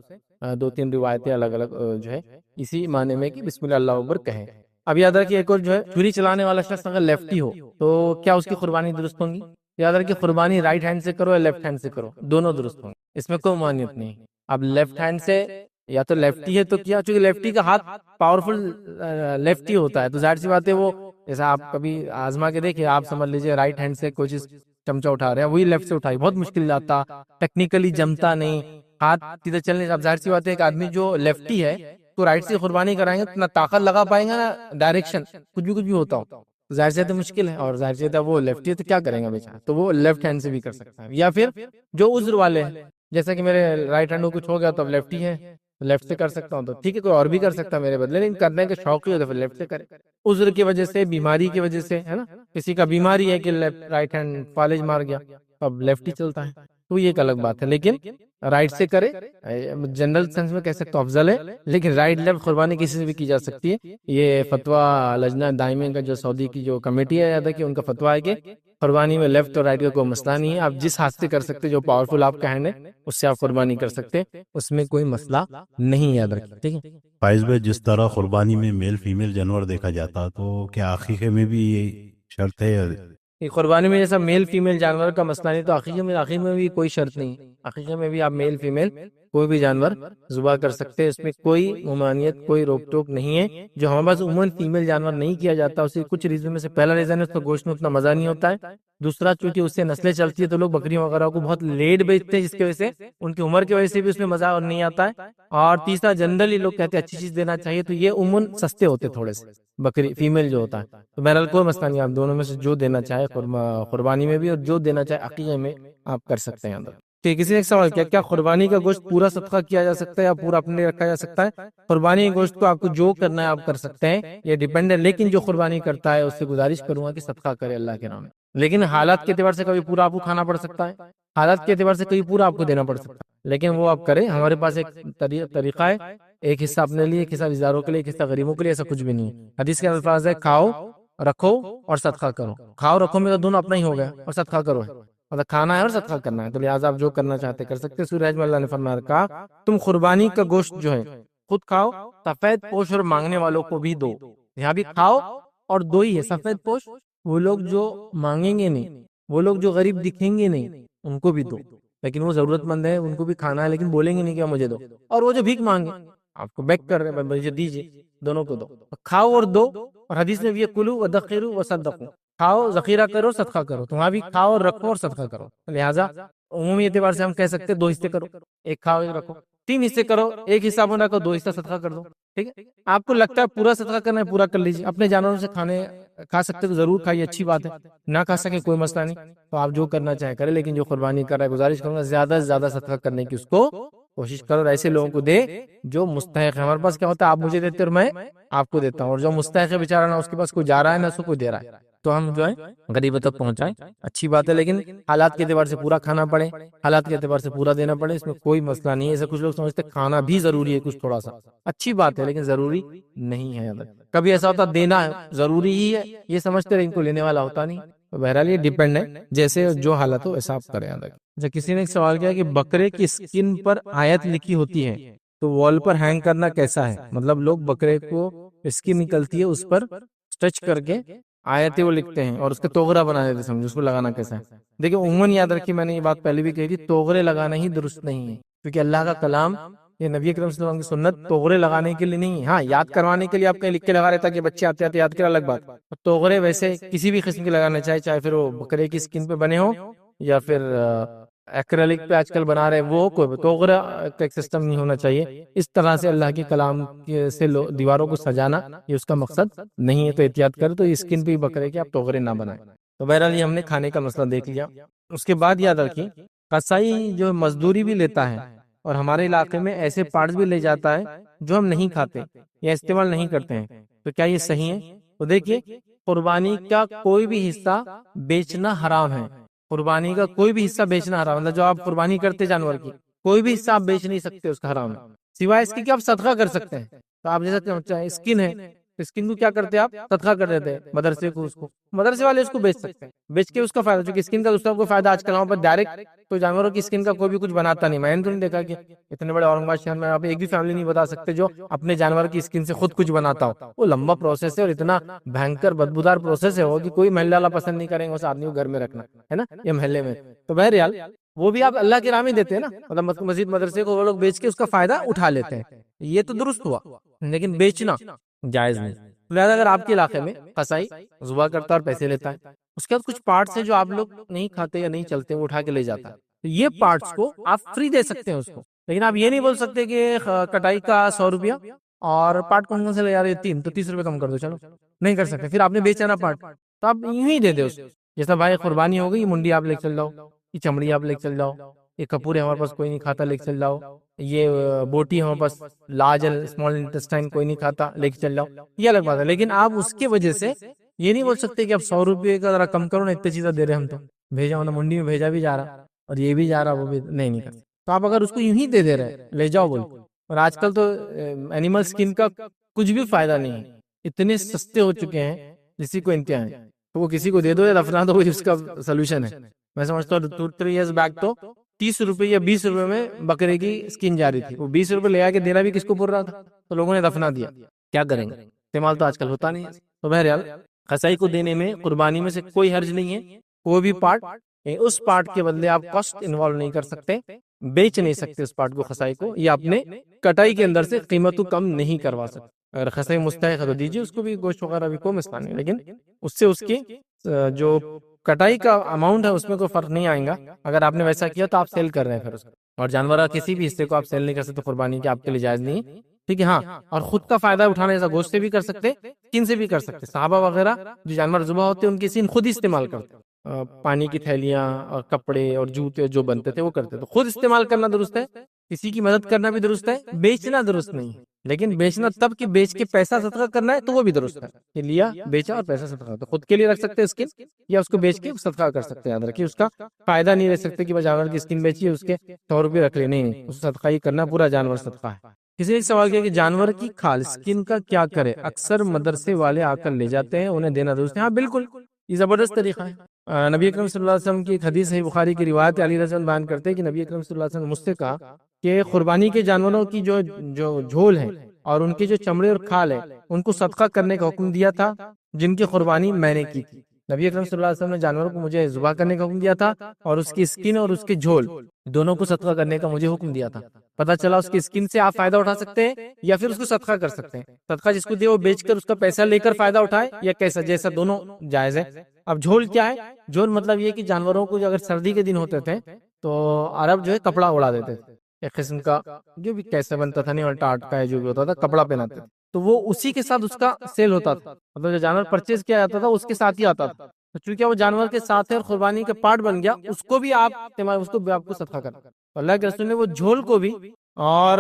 2-3 روایتیں الگ الگ جو ہے اسی معنی میں کہ بسم اللہ اللہ اکبر کہیں۔ اب یاد رکھیے ایک اور جو ہے چھری چلانے والا شخص اگر لیفٹی ہو تو کیا اس کی قربانی درست ہوں گی؟ یاد رکھیے قربانی رائٹ ہینڈ سے کرو یا لیفٹ ہینڈ سے کرو، دونوں درست ہوں گے، اس میں کوئی مانیت نہیں۔ اب لیفٹ ہینڈ سے یا تو لیفٹی ہے تو کیا، چونکہ لیفٹی کا ہاتھ پاورفل لیفٹی ہوتا ہے، تو ظاہر سی بات ہے وہ جیسا آپ کبھی آزما کے دیکھیں، آپ سمجھ لیجیے رائٹ ہینڈ سے کوئی چیز چمچہ اٹھا رہے ہیں، وہی لیفٹ سے اٹھائی، بہت مشکل جاتا، ٹیکنیکلی جمتا نہیں، ہاتھ سیدھے چلنے۔ اب ظاہر سی بات ہے ایک آدمی جو لیفٹی ہے تو رائٹ سے قربانی کرائیں گے تو نہ طاقت لگا پائیں گا نہ ڈائریکشن، کچھ بھی ہوتا ہو، ظاہر سے تو مشکل ہے، اور ظاہر سے وہ لیفٹی ہے تو کیا کریں گا بیچارہ، تو وہ لیفٹ ہینڈ سے بھی کر سکتا ہے، یا پھر جو عذر والے ہیں جیسا کہ میرے رائٹ ہینڈ کو کچھ ہو گیا تو اب لیفٹی ہے، لیفٹ سے کر سکتا ہوں تو ٹھیک ہے، کوئی اور بھی کر سکتا ہے میرے بدلے، لیکن کرنے کے شوق ہی ہو تو پھر لیفٹ سے کرے، عذر کی وجہ سے، بیماری کی وجہ سے، ہے نا، کسی کا بیماری ہے کہ رائٹ ہینڈ فالج مار گیا اب لیفٹ ہی چلتا ہے، تو یہ ایک الگ بات ہے، لیکن رائٹ سے کرے جنرل سینس میں کہہ سکتا ہوں افضل ہے، لیکن رائٹ لیفٹ قربانی کسی سے بھی کی جا سکتی ہے۔ یہ فتویٰ لجنہ دائمہ کا جو سعودی کی جو کمیٹی ہے کہ ان کا فتویٰ ہے کہ قربانی میں لیفٹ اور رائٹ کا کوئی مسئلہ نہیں ہے، آپ جس ہاتھ سے کر سکتے جو پاورفل آپ کا ہینڈ ہے اس سے آپ قربانی کر سکتے، اس میں کوئی مسئلہ نہیں، یاد رکھیں، ٹھیک ہے۔ فائز بھائی، جس طرح قربانی میں میل فیمیل جانور دیکھا جاتا تو کیا عقیقے میں بھی یہ شرط ہے؟ یہ قربانی میں جیسا میل فیمیل جانور کا مسئلہ نہیں تو عقیقے میں بھی کوئی شرط نہیں، عقیقے میں بھی آپ میل فیمیل کوئی بھی جانور ذبح کر سکتے ہیں، اس میں کوئی ممانعت، کوئی روک ٹوک نہیں ہے۔ جو ہمارے پاس عموماً فیمیل جانور نہیں کیا جاتا، اسی کچھ ریزن میں سے پہلا ریزن ہے اس کا گوشت میں اتنا مزہ نہیں ہوتا ہے، دوسرا چونکہ اس سے نسلیں چلتی ہے تو لوگ بکریوں وغیرہ کو بہت لیٹ بیچتے ہیں، جس کی وجہ سے ان کی عمر کی وجہ سے بھی اس میں مزہ اور نہیں آتا ہے، اور تیسرا جنرلی لوگ کہتے ہیں اچھی چیز دینا چاہیے، تو یہ عموماً سستے ہوتے تھوڑے سے بکری فیمیل جو ہوتا ہے۔ تو بہرحال کوئی مسئلہ نہیں، آپ دونوں میں سے جو دینا چاہے قربانی میں بھی اور جو دینا چاہے عقیقے میں آپ کر سکتے ہیں اندر۔ کسی نے ایک سوال کیا، کیا قربانی کا گوشت پورا صدقہ کیا جا سکتا ہے یا پورا اپنے لیے رکھا جا سکتا ہے؟ قربانی کے گوشت کو آپ کو جو کرنا ہے آپ کر سکتے ہیں، یہ ڈیپینڈ ہے، لیکن جو قربانی کرتا ہے اس سے گزارش کروں گا کہ صدقہ کرے اللہ کے نام میں، لیکن حالات کے اعتبار سے کبھی پورا آپ کو کھانا پڑ سکتا ہے، حالات کے اعتبار سے کبھی پورا آپ کو دینا پڑ سکتا ہے، لیکن وہ آپ کریں۔ ہمارے پاس ایک طریقہ ہے، ایک حصہ اپنے لیے، ایک حصہ رشتےداروں کے لیے، ایک حصہ غریبوں کے لیے، ایسا کچھ بھی نہیں ہے۔ حدیث کے الفاظ ہے کھاؤ رکھو اور صدقہ کرو، کھاؤ رکھو میں تو دونوں اپنا ہی ہو گیا، اور صدقہ کرو ہے، مطلب کھانا ہے اور صدقہ کرنا ہے، تو لہٰذا آپ جو کرنا چاہتے کر سکتے۔ سورہ حج میں اللہ نے فرمایا کہا تم قربانی کا گوشت جو ہے خود کھاؤ، سفید پوش اور مانگنے والوں کو بھی دو۔ یہاں بھی کھاؤ اور دو ہی ہے، سفید پوش وہ لوگ جو مانگیں گے نہیں، وہ لوگ جو غریب دکھیں گے نہیں، ان کو بھی دو، لیکن وہ ضرورت مند ہے ان کو بھی کھانا ہے، لیکن بولیں گے نہیں کہ مجھے دو، اور وہ جو بھیک مانگے آپ کو بیک کر رہے ہیں مجھے دیجیے، دونوں کو دو، کھاؤ اور دو۔ اور حدیث میں بھی کلو ودخروا وصدقوا، کھاؤ ذخیرہ کرو صدقہ کرو، تو وہاں بھی کھاؤ اور رکھو اور صدقہ کرو، لہٰذا عمومی اعتبار سے ہم کہہ سکتے دو حصے کرو، ایک کھاؤ ایک رکھو، تین حصے کرو، ایک حصہ بنا کرو، دو حصہ صدقہ کر دو، ٹھیک ہے۔ آپ کو لگتا ہے پورا صدقہ کرنا ہے پورا کر لیجیے، اپنے جانوروں سے کھانے کھا سکتے تو ضرور کھائیے، اچھی بات ہے، نہ کھا سکے کوئی مسئلہ نہیں، تو آپ جو کرنا چاہے کریں، لیکن جو قربانی کر رہا ہے گزارش کروں گا زیادہ سے زیادہ صدقہ کرنے کی اس کو کوشش کرو، اور ایسے لوگوں کو دے جو مستحق ہے۔ ہمارے پاس کیا ہوتا ہے، آپ مجھے دیتے اور میں آپ کو دیتا ہوں، اور جو مستحق ہے بیچارہ نہ اس کے پاس کوئی جا رہا ہے نہ اس کو کوئی دے رہا ہے، تو ہم جو ہے غریبوں تک پہنچائیں، اچھی بات ہے، لیکن حالات کے اعتبار سے پورا کھانا پڑے، حالات کے اعتبار سے پورا دینا پڑے، اس میں کوئی مسئلہ نہیں ہے۔ ایسے کچھ لوگ سمجھتے ہیں کھانا بھی ضروری ہے، کچھ تھوڑا سا اچھی بات ہے لیکن ضروری نہیں ہے۔ کبھی ایسا ہوتا دینا ہے ضروری ہی ہے یہ سمجھتے رہے، ان کو لینے والا ہوتا نہیں، تو بہرحال یہ ڈیپینڈ ہے، جیسے جو حالت ہو ایسا آپ کریں۔ اچھا، کسی نے ایک سوال کیا کہ بکرے کی اسکن پر آیت لکھی ہوتی ہے تو وال پر ہینگ کرنا کیسا ہے؟ مطلب لوگ بکرے کو اسکن نکلتی ہے اس پر ٹچ کر کے آیتیں وہ لکھتے ہیں اور اس کا توغرا بنا دیتے، سمجھو اس کو لگانا کیسا ہے؟ دیکھیں عموماً یاد رکھیے، میں نے یہ بات پہلے بھی کہی تھی، توغرے لگانا ہی درست نہیں ہے، کیونکہ اللہ کا کلام، یہ نبی اکرم صلی اللہ علیہ وسلم کی سنت توغرے لگانے کے لیے نہیں ہے۔ ہاں یاد کروانے کے لیے آپ کہیں لکھ کے لگا رہے تھا کہ بچے آتے آتے یاد کرے، الگ بات۔ توغرے ویسے کسی بھی قسم کے لگانا چاہے پھر وہ بکرے کی اسکن پہ بنے ہو یا پھر ایکریلک پہ آج کل بنا رہے، وہ کوئی توغرا کا ایک سسٹم نہیں ہونا چاہیے۔ اس طرح سے اللہ کے کلام سے دیواروں کو سجانا یہ اس کا مقصد نہیں ہے، تو احتیاط کرے، تو اسکن پہ بکرے کے آپ توغرے نہ بنائیں۔ تو بہرحال یہ ہم نے کھانے کا مسئلہ دیکھ لیا۔ اس کے بعد یاد رکھیں قصائی جو مزدوری بھی لیتا ہے اور ہمارے علاقے میں ایسے پارٹس بھی لے جاتا ہے جو ہم نہیں کھاتے یا استعمال نہیں کرتے ہیں، تو کیا یہ صحیح ہے؟ تو دیکھیے قربانی کا کوئی بھی حصہ بیچنا حرام ہے، قربانی کا کوئی بھی حصہ بیچنا حرام ہے، مطلب جو آپ قربانی کرتے جانور کی کوئی بھی حصہ آپ بیچ نہیں سکتے، اس کا حرام ہے، سوائے اس کی کہ آپ صدقہ کر سکتے ہیں۔ تو آپ جیسا اسکن ہے، اسکن کو کیا کرتے ہیں آپ؟ صدقہ کر دیتے ہیں مدرسے کو، اس کو مدرسے والے اس کو بیچ سکتے ہیں، بیچ کے اس کا فائدہ، چونکہ اسکن کا دوسرا کوئی فائدہ آج کل وہاں پر ڈائریکٹ تو جانوروں کی اسکن کا کوئی بھی کچھ بناتا نہیں۔ میں نے تو نہیں دیکھا کہ اتنے بڑے اورنگ آباد شہر میں آپ ایک بھی فیملی نہیں بتا سکتے جو اپنے جانور کی اسکن سے خود کچھ بناتا ہو، وہ لمبا پروسیس ہے اور اتنا بھینکر بدبودار پروسیس ہے وہ کہ کوئی محلے والا پسند نہیں کریں گے اس آدمی کو گھر میں رکھنا ہے نا، یہ محلے میں۔ تو بہرحال وہ بھی آپ اللہ کے راہ میں دیتے ہیں نا، مطلب مسجد مدرسے کو وہ لوگ بیچ کے اس کا فائدہ اٹھا لیتے ہیں، یہ تو درست ہوا، لیکن بیچنا جائز نہیں۔ لہٰذا اگر آپ کے علاقے میں قصائی ذبح کرتا اور پیسے لیتا ہے، اس کے بعد کچھ پارٹس ہیں جو آپ لوگ نہیں کھاتے یا نہیں چلتے، وہ اٹھا کے لے جاتا ہے، تو یہ پارٹس کو آپ فری دے سکتے ہیں اس کو، لیکن آپ یہ نہیں بول سکتے کہ کٹائی کا 100 روپیہ اور پارٹ کون سے لے جا رہے 3 تو 30 روپے کم کر دو، چلو نہیں کر سکتے، پھر آپ نے بیچا نا پارٹ، تو آپ یوں ہی دے دے اس کو، جیسا بھائی قربانی ہو گئی، یہ منڈی آپ لے چل جاؤ، یہ چمڑی آپ لے چل جاؤ، یہ کپورے ہمارے پاس کوئی نہیں کھاتا لے چل جاؤ، یہ بوٹی ہمارے پاس لارج اسمال انٹسٹائن کوئی نہیں کھاتا لے کے چل جاؤ، یہ الگ بات ہے، لیکن آپ اس کے وجہ سے یہ نہیں بول سکتے کہ اب 100 روپے کا ذرا کم کرو نا، اتنی چیزیں دے رہے ہم تو بھیجا ہونا منڈی میں بھیجا بھی جا رہا اور یہ بھی جا رہا وہ بھی نہیں کرتا، تو آپ اگر اس کو یوں ہی دے رہے لے جاؤ بول، اور آج کل تو اینیمل اسکن کا کچھ بھی فائدہ نہیں ہے، اتنے سستے ہو چکے ہیں جسی کو انتہا ہے، تو وہ کسی کو دے دو یا دفنا دو، اس کا سولوشن ہے۔ میں سمجھتا ہوں 2-3 ایئرز بیک تو 30 روپے یا 20 روپے میں بکرے کی اسکن جا رہی تھی، وہ 20 روپے لے آ کے دینا بھی کس کو پڑ رہا تھا، تو لوگوں نے دفنا دیا، کیا کریں گے، استعمال تو آج کل ہوتا نہیں ہے۔ تو بہرحال قصائی کو دینے میں قربانی میں سے کوئی حرج نہیں ہے، کوئی بھی پارٹ اس پارٹ کے بدلے آپ کاسٹ انوالو نہیں کر سکتے، بیچ نہیں سکتے اس پارٹ کو، خصائی کو، یا اپنے کٹائی کے اندر سے قیمت کو کم نہیں کروا سکتے۔ اگر خصائی مستحق ہے تو دیجیے اس کو بھی، گوشت وغیرہ بھی کوئی مسئلہ نہیں، لیکن اس سے اس کی جو کٹائی کا اماؤنٹ ہے اس میں کوئی فرق نہیں آئے گا۔ اگر آپ نے ویسا کیا تو آپ سیل کر رہے ہیں پھر اس کو، اور جانور کا کسی بھی حصے کو آپ سیل نہیں کر سکتے قربانی کے، آپ کے لیے جائز نہیں ہے، ٹھیک ہے۔ ہاں، اور خود کا فائدہ اٹھانا جیسا گوشت سے بھی کر سکتے، اسکن سے بھی کر سکتے۔ صحابہ وغیرہ جو جانور ذبح ہوتے ہیں ان کی اسکن خود ہی استعمال کرتے، پانی کی تھیلیاں اور کپڑے اور جوتے جو بنتے تھے وہ کرتے، تو خود استعمال کرنا درست ہے، کسی کی مدد کرنا بھی درست ہے، بیچنا درست نہیں ہے۔ لیکن بیچنا تب کہ بیچ کے پیسہ صدقہ کرنا ہے تو وہ بھی درست ہے، کہ لیا بیچا اور پیسہ صدقہ، تو خود کے لیے رکھ سکتے اسکن، یا اس کو بیچ کے صدقہ کر سکتے ہیں۔ یاد رکھیے اس کا فائدہ نہیں لے سکتے کہ جانور کی اسکن بیچی ہے اس کے 100 روپے رکھ لینے، نہیں، اس صدقہ ہی کرنا، پورا جانور صدقہ ہے۔ کسی نے ایک سوال کیا کہ جانور کی کھال اسکن کا کیا کرے، اکثر مدرسے والے آ کر لے جاتے ہیں، انہیں دینا درست ہے؟ ہاں بالکل، یہ زبردست طریقہ ہے۔ نبی اکرم صلی اللہ علیہ وسلم کی ایک حدیث ہے، بخاری کی روایت، علی رضی اللہ عنہ بیان کرتے ہیں کہ نبی اکرم صلی اللہ علیہ وسلم نے مجھ سے کہا کہ قربانی کے جانوروں کی جو جھول ہے اور ان کے جو چمڑے اور کھال ہے ان کو صدقہ کرنے کا حکم دیا تھا، جن کی قربانی میں نے کی تھی۔ نبی اکرم صلی اللہ علیہ وسلم نے جانوروں کو مجھے ذبح کرنے کا حکم دیا تھا، اور اس کی اسکن اور اس کے جھول دونوں کو صدقہ کرنے کا مجھے حکم دیا تھا۔ پتہ چلا اس کی اسکن سے آپ فائدہ اٹھا سکتے ہیں یا پھر اس کو صدقہ کر سکتے ہیں۔ صدقہ جس کو دے وہ بیچ کر اس کا پیسہ لے کر فائدہ اٹھائے، یا کیسا، جیسا دونوں جائز ہے۔ اب جھول کیا ہے؟ جھول مطلب یہ کہ جانوروں کو اگر سردی کے دن ہوتے تھے تو عرب جو ہے کپڑا اڑا دیتے تھے، ایک قسم کا جو بھی کیسے بنتا تھا، نہیں اور ٹاٹ کا جو بھی ہوتا تھا کپڑا پہناتے تھے، تو وہ اسی کے ساتھ اس کا سیل ہوتا تھا، مطلب جو جانور پرچیز کیا جاتا تھا اس کے ساتھ ہی آتا تھا، تو چونکہ وہ جانور کے ساتھ ہے اور قربانی کا پارٹ بن گیا، اس کو بھی آپ صدقہ کرنا۔ اللہ کے رسول نے وہ جھول کو بھی اور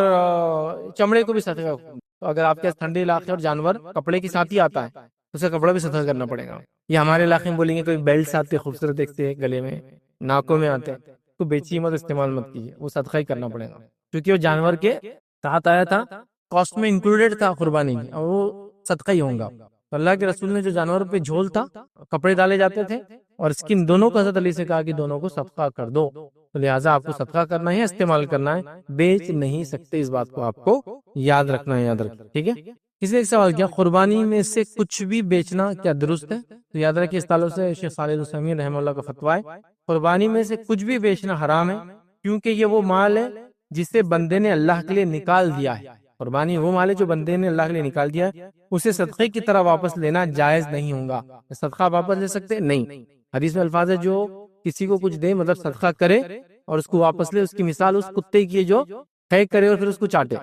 چمڑے کو بھی صدقہ، تو اگر آپ کے ٹھنڈے علاقے اور جانور کپڑے کے ساتھ ہی آتا ہے اس کا کپڑا بھی صدقہ کرنا پڑے گا۔ یہ ہمارے علاقے میں بولیں گے کوئی بیلٹس آتے خوبصورت دیکھتے گلے میں، ناکوں میں آتے، تو بیچیے مت، استعمال مت کیجیے، وہ صدقہ ہی کرنا پڑے گا، کیونکہ وہ جانور کے ساتھ آیا تھا، کاسٹ میں انکلوڈیڈ تھا قربانی میں، اور وہ صدقہ ہی ہوگا۔ تو اللہ کے رسول نے جو جانور پہ جھول تھا، کپڑے ڈالے جاتے تھے اور اسکن، دونوں کو حضرت علی سے کہا کہ دونوں کو صدقہ کر دو، تو لہٰذا آپ کو صدقہ کرنا ہے، استعمال کرنا ہے، بیچ نہیں سکتے، اس بات کو آپ کو یاد رکھنا ہے، یاد رکھنا، ٹھیک ہے۔ کسی نے ایک سوال کیا قربانی میں سے کچھ بھی بیچنا کیا درست ہے؟ تو یاد رکھیے اس تعلق سے شیخ صالح العثیمین رحمہ اللہ کا فتویٰ ہے، قربانی میں سے کچھ بھی بیچنا حرام ہے، کیونکہ یہ وہ مال ہے جسے بندے نے اللہ کے لیے نکال دیا ہے۔ قربانی وہ مال ہے جو بندے نے اللہ کے لیے نکال دیا ہے، اسے صدقے کی طرح واپس لینا جائز نہیں ہوگا۔ صدقہ واپس لے سکتے نہیں، حدیث میں الفاظ ہے جو کسی کو کچھ دے، مطلب صدقہ کرے اور اس کو واپس لے، اس کی مثال اس کتے کی ہے جو پھینک کرے اور پھر اس کو چاٹے۔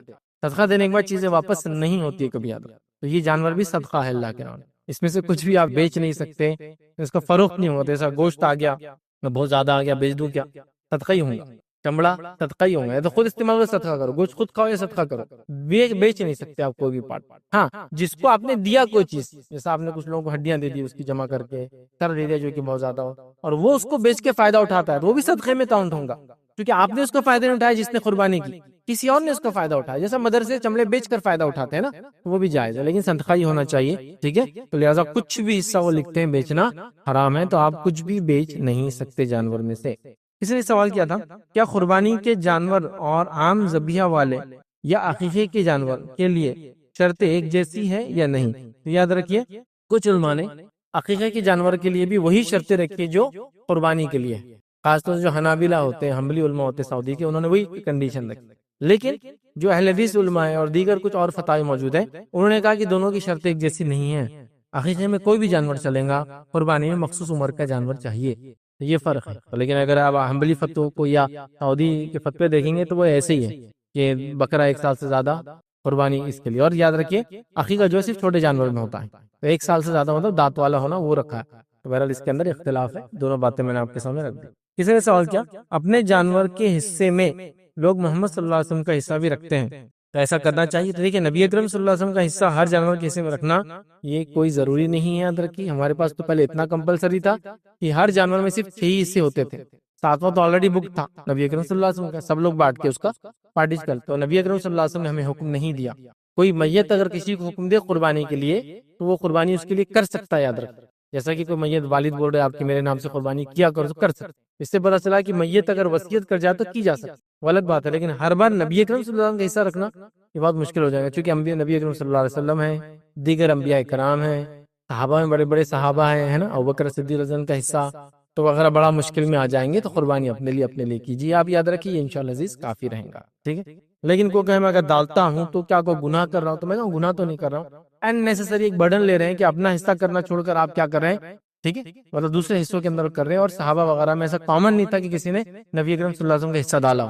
صدقہ دینے کے بعد چیزیں واپس نہیں ہوتی ہے کبھی، یاد رکھو۔ تو یہ جانور بھی صدقہ ہے اللہ کے نام، اس میں سے کچھ بھی آپ بیچ نہیں سکتے، اس کا فروخت نہیں ہوتا۔ ایسا گوشت آ گیا، بہت زیادہ آ گیا، بیچ دوں کیا؟ صدقہ ہی ہوگا، چمڑا صدقہ ہی ہوگا، یا تو خود استعمال کرو صدقہ کرو، گوشت خود کھاؤ یا صدقہ کرو، بیچ نہیں سکتے آپ کوئی بھی پارٹ۔ ہاں، جس کو آپ نے دیا کوئی چیز، جیسا آپ نے کچھ لوگوں کو ہڈیاں دے دی اس کی جمع کر کے، سر دے دیا جو کہ بہت زیادہ ہو، اور وہ اس کو بیچ کے فائدہ اٹھاتا ہے، تو وہ بھی صدقے میں کاؤنٹ ہوگا، کیونکہ آپ نے اس کو فائدہ نہیں اٹھایا جس نے قربانی کی، کسی اور نے اس کا فائدہ اٹھایا، جیسا مدرسے چمڑے بیچ کر فائدہ اٹھاتے ہیں نا، وہ بھی جائز ہے، لیکن صدقہ ہی ہونا چاہیے، ٹھیک ہے۔ تو لہٰذا کچھ بھی حصہ وہ لکھتے ہیں بیچنا حرام ہے، تو آپ کچھ بھی بیچ نہیں سکتے جانور میں سے۔ اس نے سوال کیا تھا کیا قربانی کے جانور اور عام ذبیحہ والے یا عقیقے کے جانور کے لیے شرطیں ایک جیسی ہے یا نہیں؟ تو یاد رکھیے کچھ علماء نے عقیقے کے جانور کے لیے بھی وہی شرطیں رکھی جو قربانی کے لیے، خاص طور سے جو حنابلہ ہوتے ہیں، حنبلی علماء ہوتے ہیں سعودی کے، انہوں نے وہی کنڈیشن رکھی، لیکن جو اہل حدیث علماء ہیں اور دیگر کچھ اور فتاوی موجود ہیں، انہوں نے کہا کہ دونوں کی شرطیں ایک جیسی نہیں ہیں، عقیقے میں کوئی بھی جانور چلے گا، قربانی میں مخصوص عمر کا جانور چاہیے، یہ فرق ہے۔ لیکن اگر آپ حنبلی فتووں کو یا سعودی کے فتوے دیکھیں گے تو وہ ایسے ہی ہے کہ بکرا 1 سال سے زیادہ قربانی اس کے لیے، اور یاد رکھیے عقیقہ جو ہے صرف چھوٹے جانور میں ہوتا ہے، تو 1 سال سے زیادہ مطلب دانت والا ہونا وہ رکھا ہے، تو بہرحال اس کے اندر اختلاف ہے، دونوں باتیں میں نے آپ کے سامنے رکھ دی۔ کسی نے سوال کیا اپنے جانور کے حصے میں لوگ محمد صلی اللہ علیہ وسلم کا حصہ بھی رکھتے ہیں، تو ایسا کرنا چاہیے؟ تو دیکھیے نبی اکرم صلی اللہ علیہ وسلم کا حصہ ہر جانور کے حصے میں رکھنا یہ کوئی ضروری نہیں ہے، یاد رکھیے ہمارے پاس تو پہلے اتنا کمپلسری تھا کہ ہر جانور میں صرف 6 حصے ہوتے تھے، 7واں تو آلریڈی بک تھا نبی اکرم صلی اللہ علیہ وسلم کا، سب لوگ بانٹ کے اس کا پارٹیج کرتے، تو نبی اکرم صلی اللہ علیہ وسلم نے ہمیں حکم نہیں دیا، کوئی میت اگر کسی کو حکم دے قربانی کے لیے تو وہ قربانی اس کے لیے کر سکتا ہے، یاد رکھ، جیسا کہ کوئی میت والد بول رہے آپ کے میرے نام سے قربانی کیا کرو تو کر سکتے، اس سے پتہ چلا کہ میت اگر وصیت کر جائے تو کی جا سکتی، غلط بات ہے، لیکن ہر بار نبی اکرم صلی اللہ علیہ وسلم کا حصہ رکھنا یہ بہت مشکل ہو جائے گا، چونکہ نبی اکرم صلی اللہ علیہ وسلم ہیں، دیگر انبیاء کرام ہیں، صحابہ میں بڑے بڑے صحابہ ہیں، ہے نا، ابوبکر صدیق رضی اللہ عنہ کا حصہ، تو اگر آپ بڑا مشکل میں آ جائیں گے تو قربانی اپنے لیے کیجیے. آپ یاد رکھیے انشاءاللہ عزیز کافی رہیں گا. ٹھیک ہے. لیکن کوئی کہ میں اگر ڈالتا ہوں تو کیا کوئی گناہ کر رہا ہوں؟ تو میں کہوں گناہ تو نہیں کر رہا ہوں. ان نیسیسری ایک برڈن لے رہے ہیں کہ اپنا حصہ کرنا چھوڑ کر آپ کیا کر رہے ہیں. ٹھیک ہے. مطلب دوسرے حصوں کے اندر کر رہے ہیں. اور صحابہ وغیرہ میں ایسا کامن نہیں تھا کہ کسی نے نبی اکرم صلی اللہ علیہ وسلم کا حصہ ڈالا.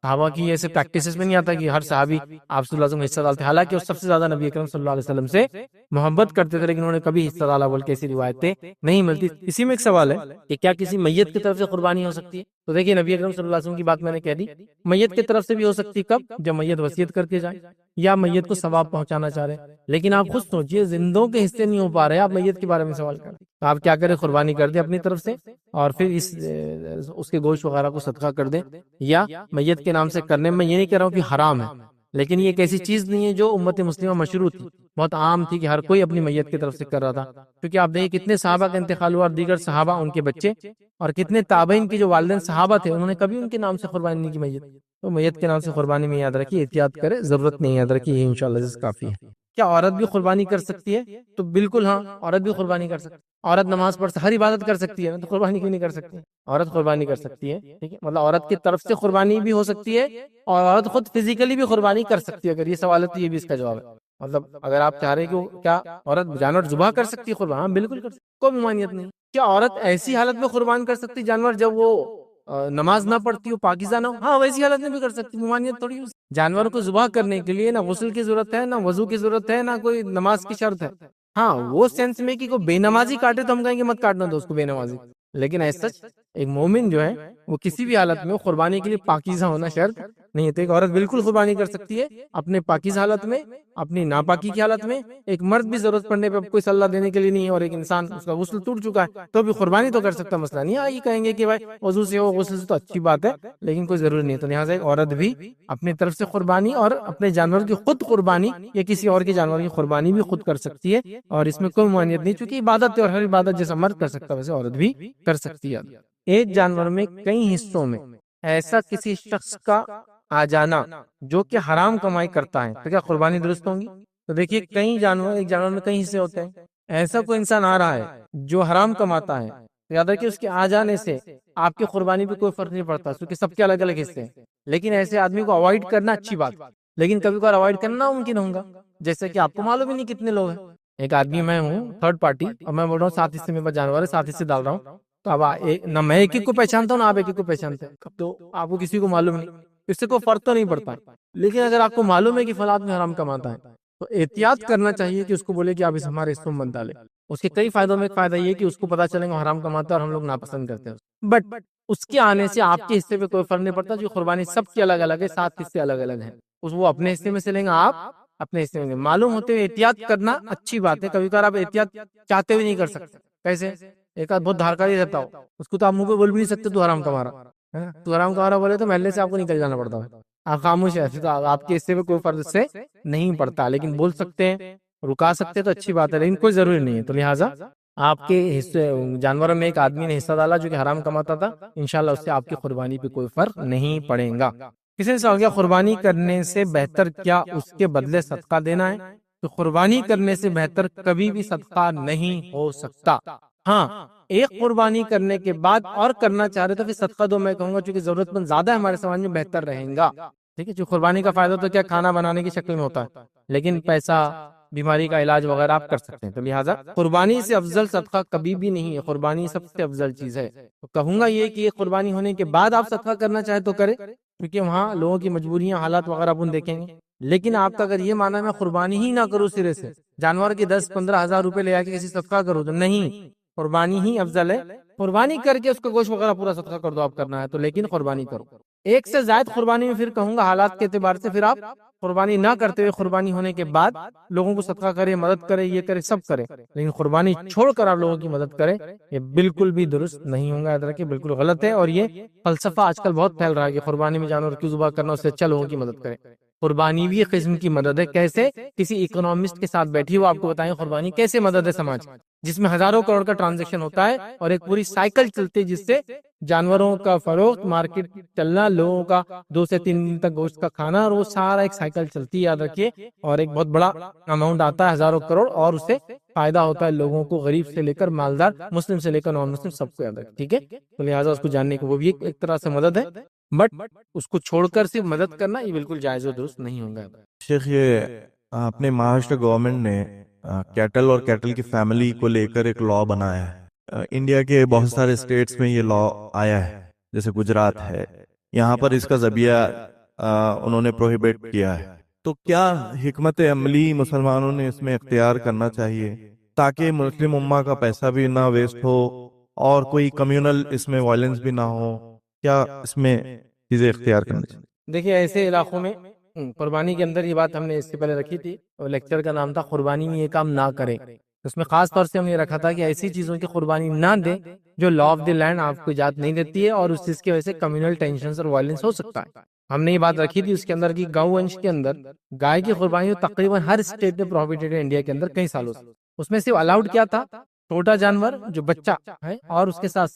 صحابہ کی ایسے پریکٹسز میں نہیں آتا کہ ہر صحابی آپ صلی اللہ علیہ وسلم کا حصہ ڈالتے. حالانکہ وہ سب سے زیادہ نبی اکرم صلی اللہ علیہ وسلم سے محبت کرتے تھے لیکن انہوں نے کبھی حصہ ڈالا بول کے ایسی روایتیں نہیں ملتی. اسی میں ایک سوال ہے کہ کیا کسی میت کی طرف سے قربانی ہو سکتی ہے؟ تو دیکھیے نبی اکرم صلی اللہ علیہ وسلم کی بات میں نے کہہ دی. میت کی طرف سے بھی ہو سکتی. کب؟ جب میت وصیت کر کے جائے یا میت کو ثواب پہنچانا چاہ رہے ہیں. لیکن آپ خود سوچئے زندوں کے حصے نہیں ہو پا رہے, آپ میت کے بارے میں سوال کر رہے ہیں. آپ کیا کریں؟ قربانی کر دیں اپنی طرف سے اور پھر اس کے گوشت وغیرہ کو صدقہ کر دیں یا میت کے نام سے کرنے میں یہ نہیں کہہ رہا ہوں کہ حرام ہے, لیکن یہ ایک ایسی چیز نہیں ہے جو امت مسلمہ مشروع تھی, بہت عام تھی کہ ہر کوئی اپنی میت کی طرف سے کر رہا تھا. کیونکہ آپ دیکھیں کتنے صحابہ کا انتقال ہوا اور دیگر صحابہ ان کے بچے اور کتنے تابعین کے جو والدین صحابہ تھے انہوں نے کبھی ان کے نام سے قربانی نہیں کی میت. تو میت کے نام سے قربانی میں یاد رکھیے, احتیاط کرے, ضرورت نہیں یاد رکھیے, یہ انشاءاللہ عزیز کافی ہے. کیا عورت بھی قربانی کر سکتی ہے؟ تو بالکل ہاں, عورت بھی قربانی کر سکتی ہے. عورت نماز پڑھ ہر عبادت کر سکتی ہے, تو قربانی کیوں نہیں کر سکتی؟ عورت قربانی کر سکتی ہے. ٹھیک ہے, مطلب عورت کی طرف سے قربانی بھی ہو سکتی ہے اور عورت خود فزیکلی بھی قربانی کر سکتی ہے. اگر یہ سوال ہے تو یہ بھی اس کا جواب ہے. مطلب اگر آپ چاہ رہے کہ کیا عورت جانور ذبح کر سکتی ہے قربان؟ ہاں بالکل کر سکتی, کوئی ممانعت نہیں. کیا عورت ایسی حالت میں قربان کر سکتی جانور جب وہ نماز نہ پڑھتی ہو, پاکیزہ نہ ہو؟ ہاں ویسی حالت میں بھی کر سکتی, ممانعت تھوڑی. جانور کو ذبح کرنے کے لیے نہ غسل کی ضرورت ہے, نہ وضو کی ضرورت ہے, نہ کوئی نماز کی شرط ہے. ہاں وہ سینس میں کہ کوئی بے نمازی کاٹے تو ہم کہیں گے مت کاٹنا دو اس کو بے نمازی, لیکن ایسا ایک مومن جو ہے وہ کسی بھی حالت میں قربانی کے لیے پاکیزہ ہونا شرط نہیں ہے. تو ایک عورت بالکل قربانی کر سکتی ہے اپنے پاکیزہ حالت میں, اپنی ناپاکی کی حالت میں. ایک مرد بھی ضرورت پڑنے پہ کوئی صلاح دینے کے لیے نہیں ہے اور ایک انسان اس کا غسل ٹوٹ چکا ہے تو بھی قربانی تو کر سکتا, مسئلہ نہیں. آئی کہیں گے کہ بھائی وضو سے ہو غسل سے تو اچھی بات ہے لیکن کوئی ضروری نہیں. تو لہٰذا ایک عورت بھی اپنی طرف سے قربانی اور اپنے جانور کی خود قربانی یا کسی اور کے جانور کی قربانی بھی خود کر سکتی ہے اور اس میں کوئی ممانعت نہیں, چونکہ عبادت ہے اور ہر عبادت جیسا مرد کر سکتا ہے ویسے عورت بھی کر سکتی ہے. ایک جانور میں کئی حصوں میں ایسا کسی شخص کا آ جانا جو کہ حرام کمائی کرتا ہے تو کیا قربانی درست ہوں گی؟ تو دیکھیے کئی جانور, ایک جانور میں کئی حصے ہوتے ہیں. ایسا کوئی انسان آ رہا ہے جو حرام کماتا ہے تو یاد رکھیے اس کے آ جانے سے آپ کی قربانی پہ کوئی فرق نہیں پڑتا کیونکہ سب کے الگ الگ حصے ہیں. لیکن ایسے آدمی کو اوائڈ کرنا اچھی بات, لیکن کبھی کبھار اوائڈ کرنا ممکن ہوگا. جیسے کہ آپ کو معلوم ہی نہیں کتنے لوگ ہیں. ایک آدمی میں ہوں تھرڈ پارٹی اور میں بول رہا ہوں 7 حصے میرے پاس جانور ہے, 7 حصے ڈال رہا ہوں. تو اب نہ میں ایک ایک کو پہچانتا ہوں نہ آپ ایک ایک کو پہچانتے ہیں, تو آپ کو کسی کو معلوم نہیں, اس سے کوئی فرق تو نہیں پڑتا. لیکن اگر آپ کو معلوم ہے کہ فلاں آدمی حرام کماتا ہے تو احتیاط کرنا چاہیے کہ اس کو بولے کہ آپ اس ہمارے حصوں میں مت ڈالیں. اس کے کئی فائدوں میں ایک فائدہ یہ کہ اس کو پتا چلے گا حرام کماتا ہے اور ہم لوگ ناپسند کرتے ہیں. بٹ اس کے آنے سے آپ کے حصے پہ کوئی فرق نہیں پڑتا, جو قربانی سب کی الگ الگ ہے, 7 حصے الگ الگ ہیں. وہ اپنے حصے میں سے لیں گا, آپ اپنے حصے میں. معلوم ہوتے ہوئے احتیاط کرنا اچھی بات ہے. کبھی کبھار آپ احتیاط چاہتے ہوئے نہیں کر سکتے. کیسے؟ ایک آدھ بہت دھارکاری رہتا ہو, اس کو تو آپ منہ پہ بول بھی نہیں سکتے تو حرام کما رہا ہے, تو حرام کما رہا بولے تو محلے سے آپ کو نکل جانا پڑتا ہے. آپ خاموش ہے تو آپ کے حصے پہ کوئی فرض سے نہیں پڑتا, لیکن بول سکتے ہیں, رکا سکتے تو اچھی بات ہے, لیکن کوئی ضروری نہیں ہے. تو لہٰذا آپ کے حصے جانوروں میں ایک آدمی نے حصہ ڈالا جو کہ حرام کماتا تھا, انشاءاللہ اس سے آپ کی قربانی پہ کوئی فرق نہیں پڑے گا. کسی نے سوال کیا قربانی کرنے سے بہتر کیا اس کے بدلے صدقہ دینا ہے؟ تو قربانی کرنے سے بہتر کبھی بھی صدقہ نہیں ہو سکتا. ہاں ایک قربانی کرنے کے بعد اور کرنا چاہ رہے تو پھر صدقہ دو, میں کہوں گا چونکہ ضرورت مند زیادہ ہے ہمارے سماج میں, بہتر رہیں گا. ٹھیک ہے, جو قربانی کا فائدہ تو کیا کھانا بنانے کی شکل میں ہوتا ہے, لیکن پیسہ بیماری کا علاج وغیرہ آپ کر سکتے ہیں. تو لہٰذا قربانی سے افضل صدقہ کبھی بھی نہیں ہے, قربانی سب سے افضل چیز ہے. تو کہوں گا یہ کہ یہ قربانی ہونے کے بعد آپ صدقہ کرنا چاہے تو کرے, کیونکہ وہاں لوگوں کی مجبوریاں حالات وغیرہ اپن دیکھیں گے. لیکن آپ کا اگر یہ ماننا میں قربانی ہی نہ کروں سرے سے, جانور کے 10-15 ہزار روپے لے آ کے کسی صدقہ کروں, تو نہیں, قربانی ہی افضل ہے. قربانی کر کے اس کا گوشت وغیرہ پورا صدقہ کر دو آپ کرنا ہے تو, لیکن قربانی کرو. ایک سے زائد قربانی میں پھر کہوں گا حالات کے اعتبار سے پھر آپ قربانی نہ کرتے ہوئے قربانی ہونے کے بعد لوگوں کو صدقہ کرے, مدد کرے, یہ کرے, سب کرے, لیکن قربانی چھوڑ کر آپ لوگوں کی مدد کرے, یہ بالکل بھی درست نہیں ہوگا. یاد رکھیں بالکل غلط ہے, اور یہ فلسفہ آج کل بہت پھیل رہا ہے کہ قربانی میں جانور کیوں ذبح کرنا, اس سے اچھا لوگوں کی مدد کرے. قربانی بھی ایک قسم کی مدد ہے. کیسے؟ کسی اکنامسٹ کے ساتھ بیٹھی وہ آپ کو بتائیں قربانی کیسے مدد ہے سماج، جس میں ہزاروں کروڑ کا ٹرانزیکشن ہوتا ہے اور ایک پوری سائیکل چلتی ہے جس سے جانوروں کا فروخت، مارکیٹ چلنا، لوگوں کا 2 سے 3 دن تک گوشت کا کھانا، اور وہ سارا ایک سائیکل چلتی ہے، یاد رکھیے. اور ایک بہت بڑا اماؤنٹ آتا ہے، ہزاروں کروڑ، اور اس سے فائدہ ہوتا ہے لوگوں کو، غریب سے لے کر مالدار، مسلم سے لے کر نان مسلم، سب کو یاد رکھیں. ٹھیک ہے، تو لہٰذا اس کو جاننے کی وہ بھی ایک طرح سے مدد ہے، بٹ اس کو چھوڑ کر صرف مدد کرنا یہ بالکل جائز و درست نہیں ہوگا. شیخ یہ اپنے مہاراشٹر گورنمنٹ نے کیٹل اور کیٹل کی فیملی کو لے کر ایک لا بنایا ہے. انڈیا کے بہت سارے اسٹیٹس میں یہ لا آیا ہے، جیسے گجرات ہے، یہاں پر اس کا ذبیحہ انہوں نے پروہیبٹ کیا ہے. تو کیا حکمت عملی مسلمانوں نے اس میں اختیار کرنا چاہیے تاکہ مسلم امہ کا پیسہ بھی نہ ویسٹ ہو اور کوئی کمیونل اس میں وائلنس بھی نہ ہو؟ کیا اس میں چیزیں اختیار کرنا چاہیے؟ دیکھیے ایسے علاقوں میں قربانی کے اندر یہ بات ہم نے اس سے پہلے رکھی تھی، اور لیکچر کا نام تھا قربانی میں یہ کام نہ کریں. اس میں خاص طور سے ہم نے رکھا تھا کہ ایسی چیزوں کی قربانی نہ دیں جو لا آف دی لینڈ آپ کو اجازت نہیں دیتی ہے، اور اس چیز کی وجہ سے کمیونل ٹینشنز اور وائلنس ہو سکتا ہے. ہم نے یہ بات رکھی تھی اس کے اندر کی گاؤں ونش کے اندر گائے کی قربانی تقریباً ہر اسٹیٹ میں پروہیبٹڈ ہے انڈیا کے اندر کئی سالوں سے. اس میں صرف الاؤڈ کیا تھا؟ چھوٹا جانور جو بچہ ہے اور اس کے ساتھ